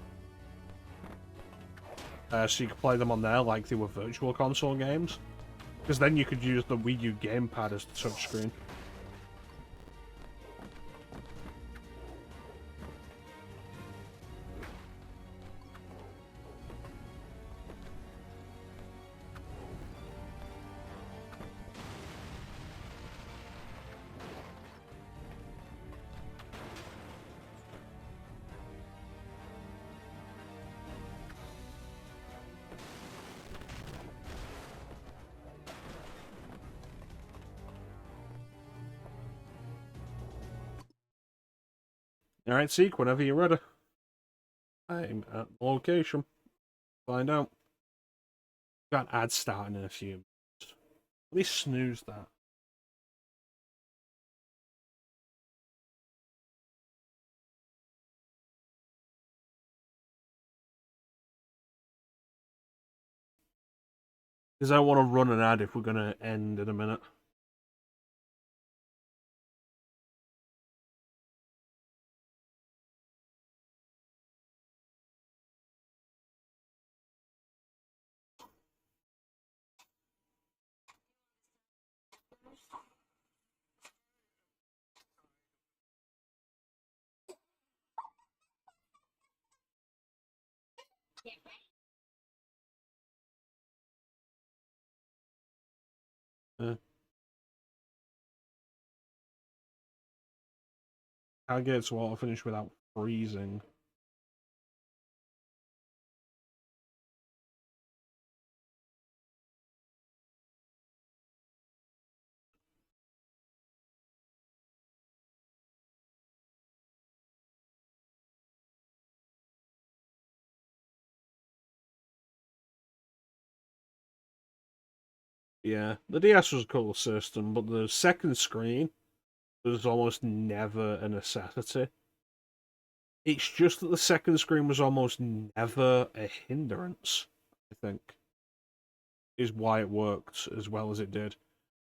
so you could play them on there like they were virtual console games, because then you could use the Wii U gamepad as the touchscreen. Alright, Seek, whenever you're ready. I'm at the location. Find out. Got ads starting in a few minutes. Let me snooze that. Because I want to run an ad if we're going to end in a minute. Can't get to auto finish without freezing. Yeah, the DS was a cool system, but the second screen was almost never a necessity. It's just that the second screen was almost never a hindrance, I think, is why it worked as well as it did.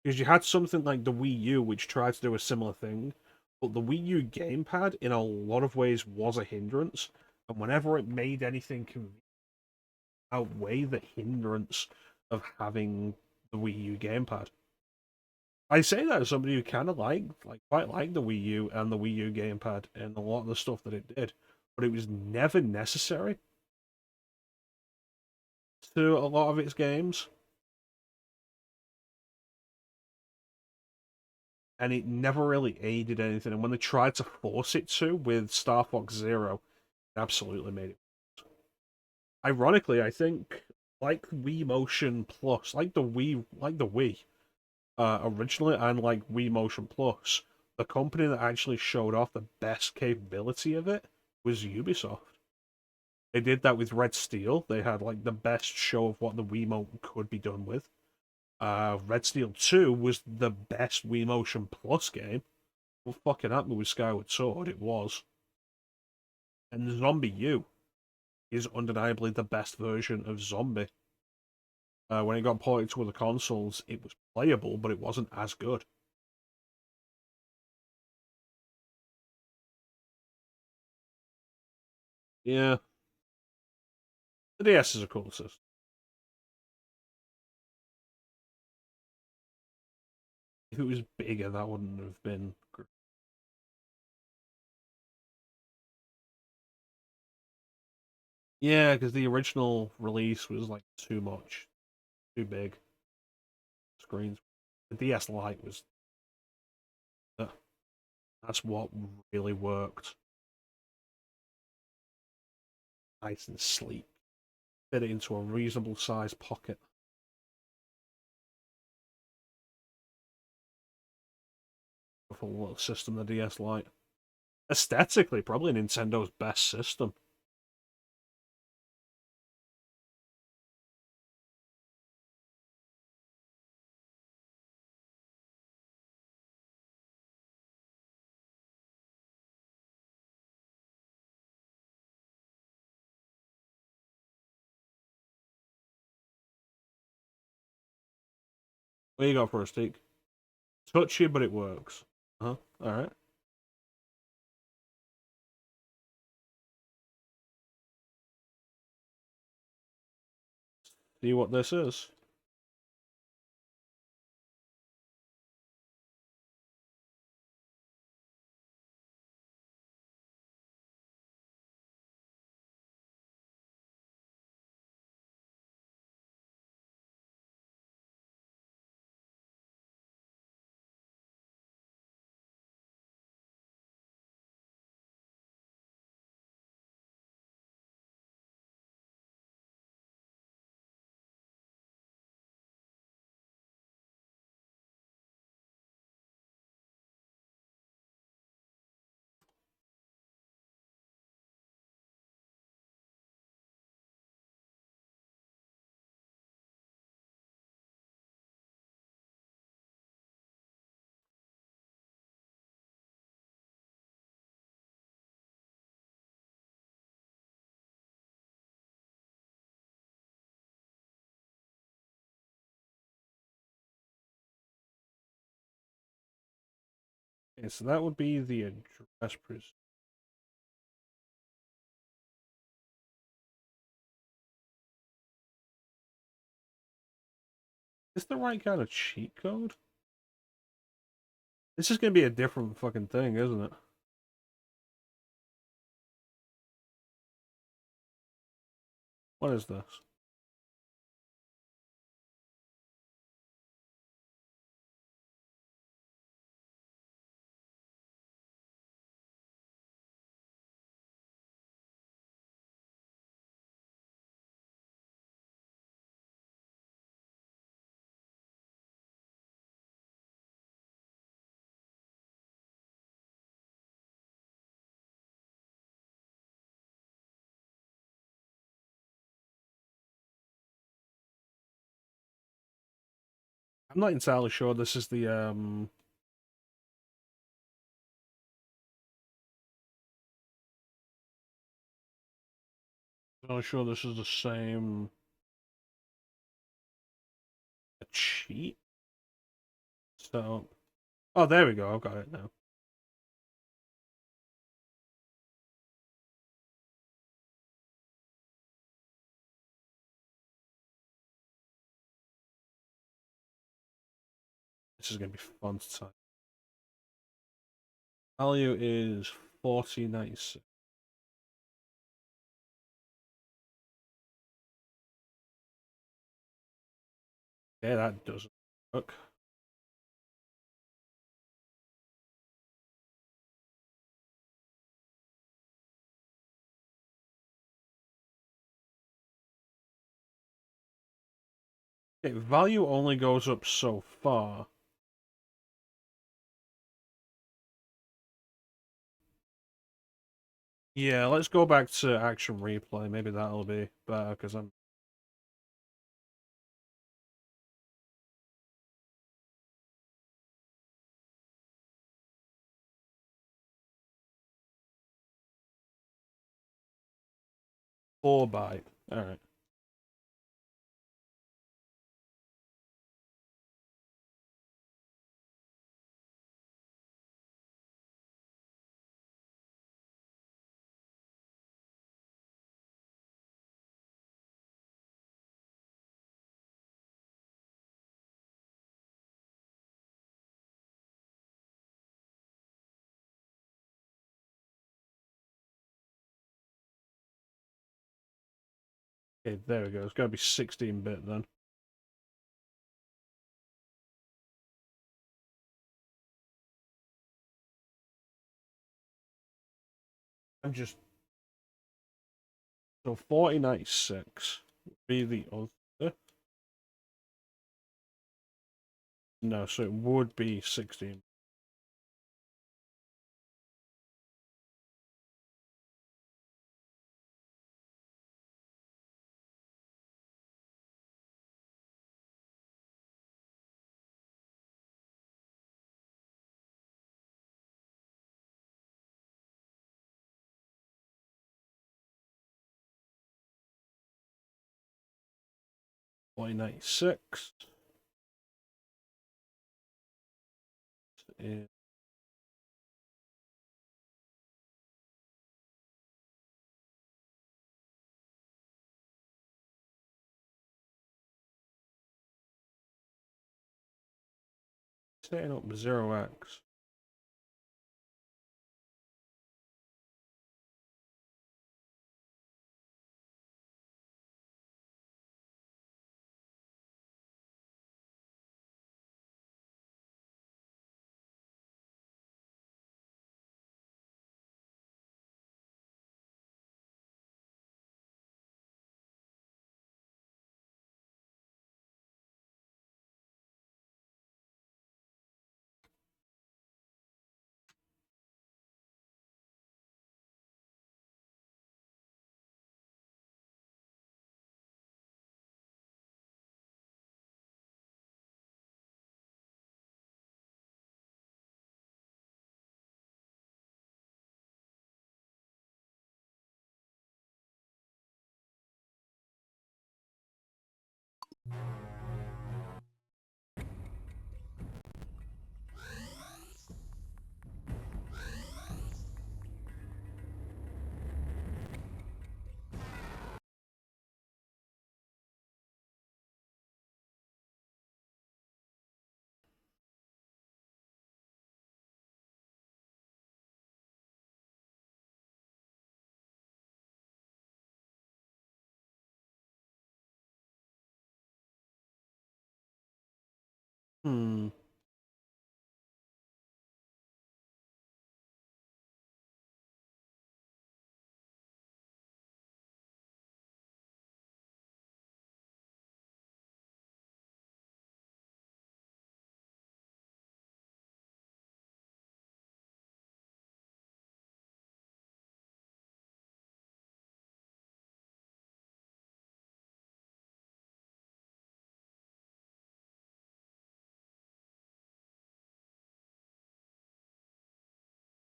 Because you had something like the Wii U, which tried to do a similar thing, but the Wii U gamepad, in a lot of ways, was a hindrance, and whenever it made anything outweigh the hindrance of having the Wii U gamepad. I say that as somebody who kind of quite liked the Wii U and the Wii U gamepad and a lot of the stuff that it did, but it was never necessary to a lot of its games, and it never really aided anything. And when they tried to force it to with Star Fox Zero, it absolutely made it. Ironically, I think like Wii Motion Plus, like the Wii, originally, and like Wii Motion Plus, the company that actually showed off the best capability of it was Ubisoft. They did that with Red Steel. They had like the best show of what the Wiimote could be done with. Red Steel 2 was the best Wii Motion Plus game. Well, fucking at me with Skyward Sword, it was. And Zombie U is undeniably the best version of Zombie. When it got ported to other consoles, it was playable, but it wasn't as good. Yeah, the DS is a cool system. If it was bigger, that wouldn't have been. Yeah, because the original release was like too much, too big screens. The DS Lite was that's what really worked. Nice and sleek. Fit it into a reasonable sized pocket. For a little system, the DS Lite. Aesthetically, probably Nintendo's best system. What you got for a stick? Touchy, but it works. Huh? Alright. See what this is. Okay, so that would be the address proof. Is this the right kind of cheat code? This is gonna be a different fucking thing, isn't it? What is this? I'm not entirely sure this is the I'm not sure this is the same cheat. So, oh, there we go. I've got it now. This is gonna be fun to type. Value is 4096. Okay, that doesn't work. Okay, value only goes up so far. Yeah, let's go back to action replay. Maybe that'll be better because I'm. Four byte. Alright. Okay, there we go. It's gotta be 16-bit then. I'm just. So 4096 would be the other. No, so it would be 16. .96 is setting up 0x.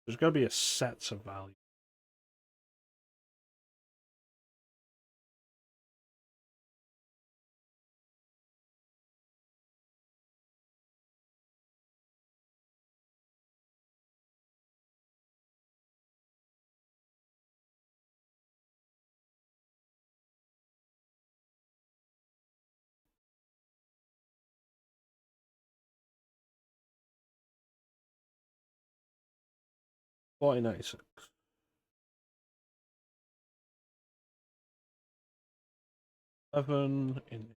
There's got to be a sets of value. $40.96. Seven in.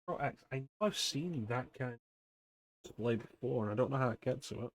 Pro X. I know I've seen that kind of display before, and I don't know how it gets to it.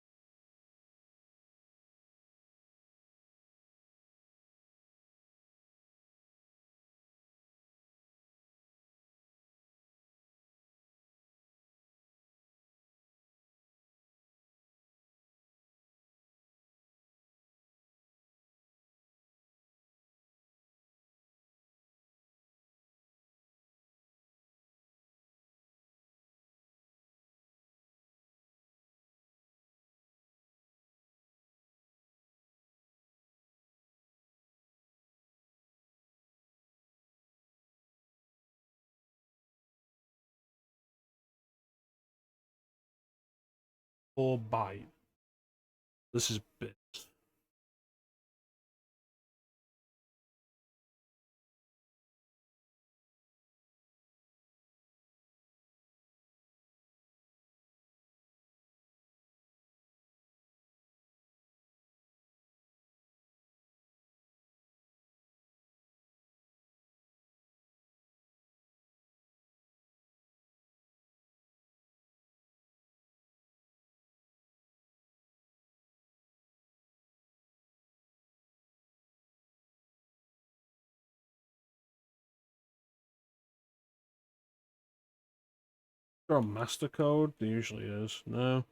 Or byte. This is bits. Is there a master code? There usually is. No.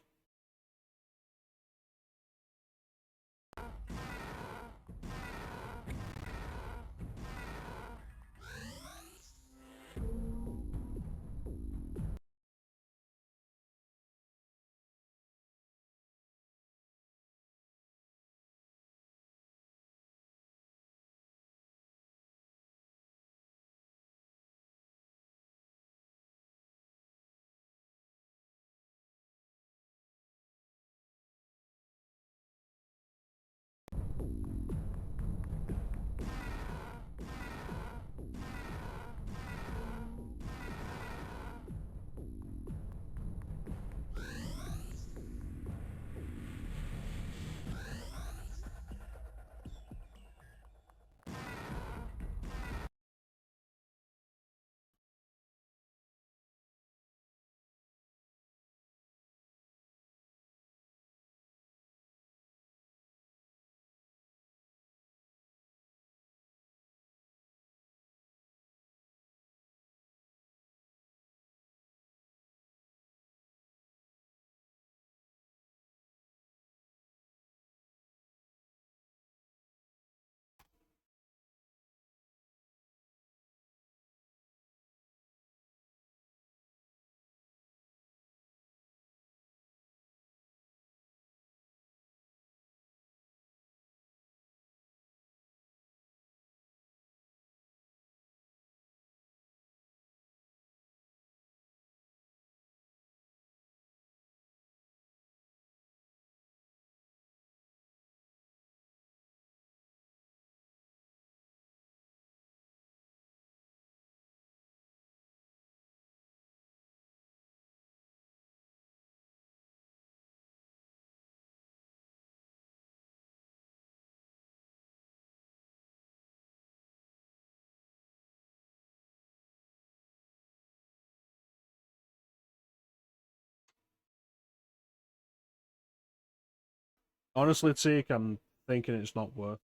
Honestly, take, I'm thinking it's not worth.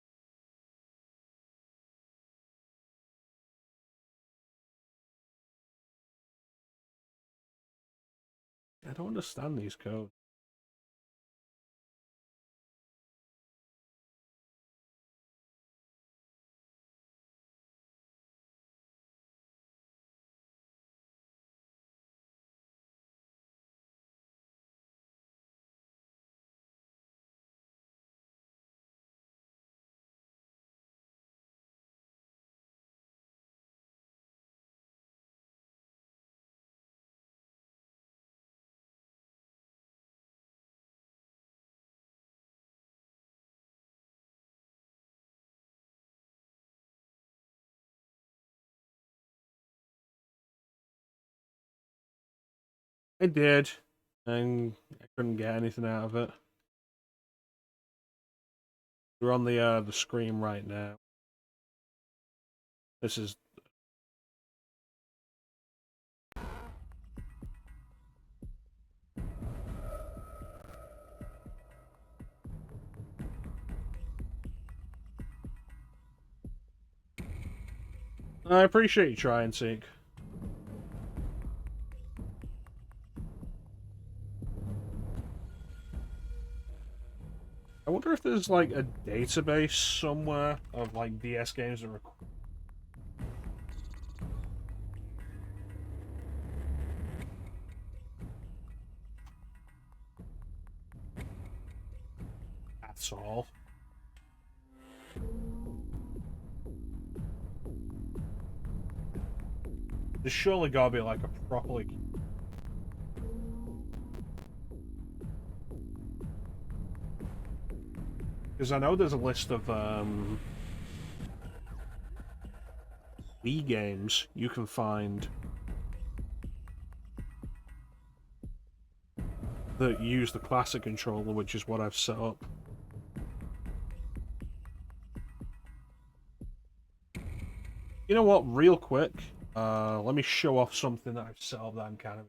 I don't understand these codes. I did, and I couldn't get anything out of it. We're on the screen right now. This is. I appreciate you trying, Seek. I wonder if there's like a database somewhere of like DS games that require. That's all. There's surely gotta be like a properly. Because I know there's a list of Wii games you can find that use the classic controller, which is what I've set up. You know what? Real quick, let me show off something that I've set up that I'm kind of.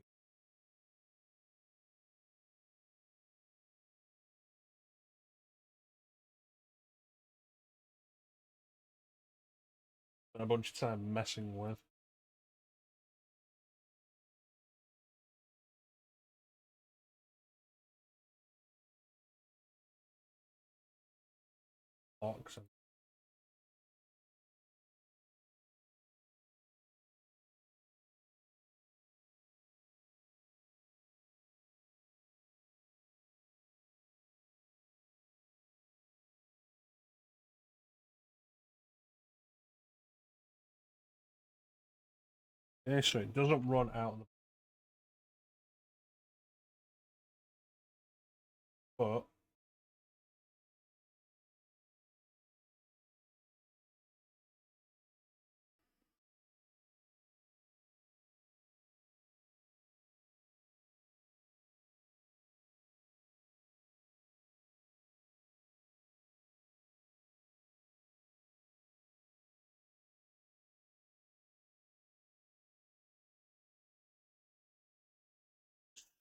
Spent a bunch of time messing with. Box and yeah, so it doesn't run out of the. But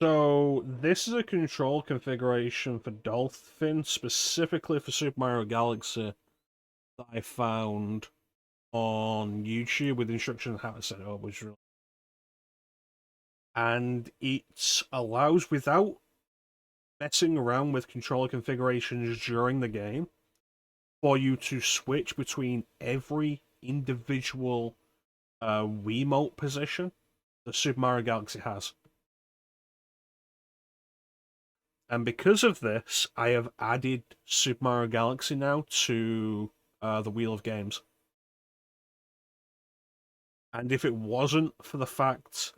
so this is a control configuration for Dolphin, specifically for Super Mario Galaxy, that I found on YouTube with instructions on how to set it up, which really... and it allows, without messing around with controller configurations during the game, for you to switch between every individual Wiimote position that Super Mario Galaxy has. And because of this, I have added Super Mario Galaxy now to the Wheel of Games. And if it wasn't for the fact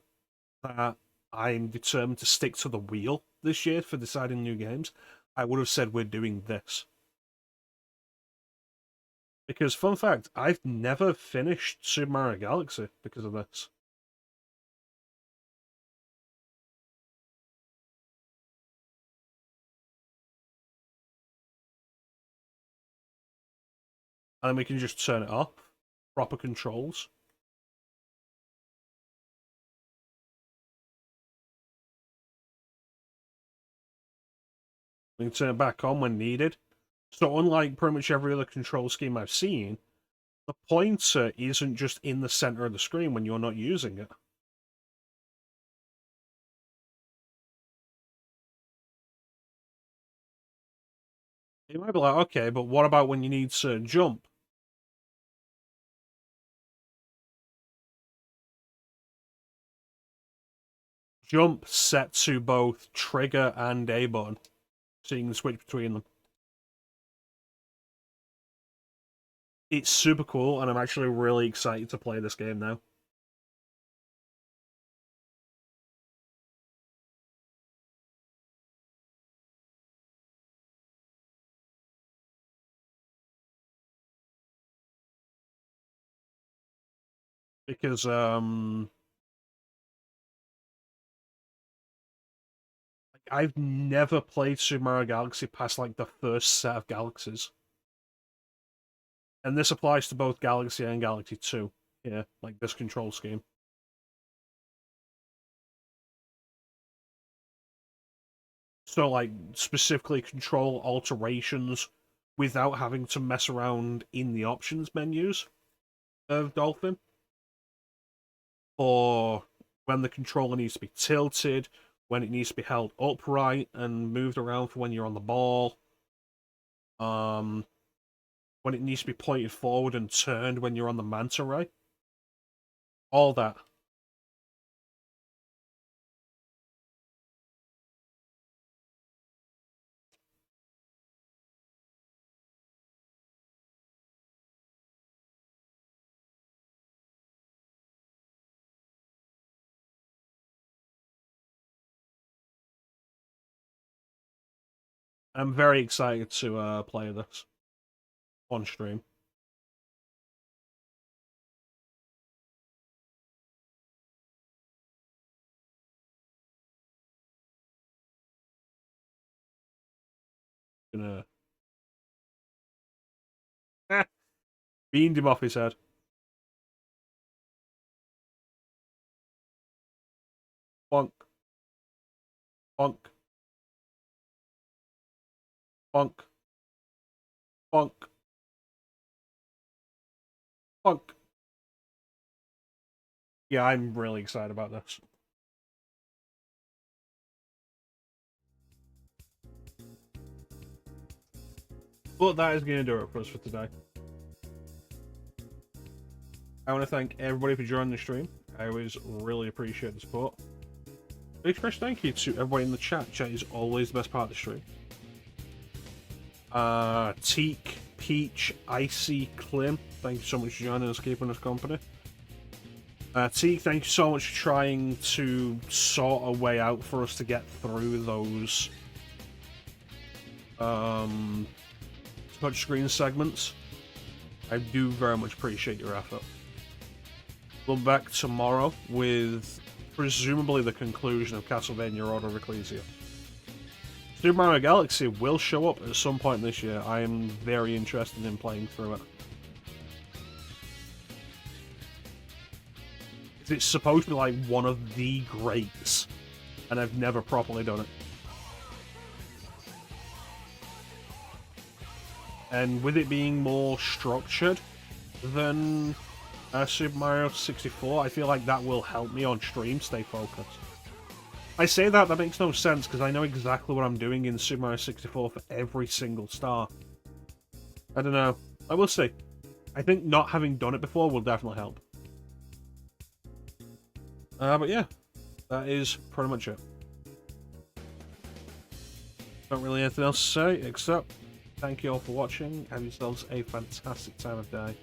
that I'm determined to stick to the wheel this year for deciding new games, I would have said we're doing this. Because, fun fact, I've never finished Super Mario Galaxy because of this. And then we can just turn it off. Proper controls. We can turn it back on when needed. So unlike pretty much every other control scheme I've seen, the pointer isn't just in the center of the screen when you're not using it. You might be like, okay, but what about when you need to jump? Jump set to both trigger and A button, so you can switch between them. It's super cool, and I'm actually really excited to play this game now. Because, I've never played Super Mario Galaxy past, like, the first set of galaxies. And this applies to both Galaxy and Galaxy 2. Yeah, like this control scheme. So, like, specifically control alterations without having to mess around in the options menus of Dolphin. Or when the controller needs to be tilted, when it needs to be held upright and moved around for when you're on the ball. When it needs to be pointed forward and turned when you're on the manta ray. All that. I'm very excited to play this on stream. Gonna beamed him off his head. Bonk. Bonk. Bonk. Bonk. Bonk. Yeah, I'm really excited about this. But that is going to do it for us for today. I want to thank everybody for joining the stream. I always really appreciate the support. Big special thank you to everybody in the chat. Chat is always the best part of the stream. Teak, Peach, Icy, Klim, thank you so much for joining us, keeping us company. Teak, thank you so much for trying to sort a way out for us to get through those touchscreen segments. I do very much appreciate your effort. We'll be back tomorrow with presumably the conclusion of Castlevania Order of Ecclesia. Super Mario Galaxy will show up at some point this year. I am very interested in playing through it. It's supposed to be like one of the greats, and I've never properly done it. And with it being more structured than Super Mario 64, I feel like that will help me on stream stay focused. I say that makes no sense because I know exactly what I'm doing in Super Mario 64 for every single star. I don't know. I will see. I think not having done it before will definitely help. But yeah, that is pretty much it. Don't really anything else to say except thank you all for watching. Have yourselves a fantastic time of day.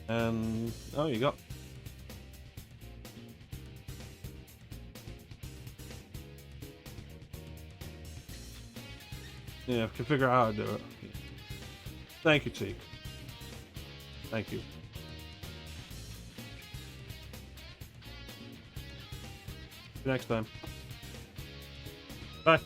And oh, you got. Yeah, I can figure out how to do it. Thank you, Teak. Thank you. See you next time. Bye.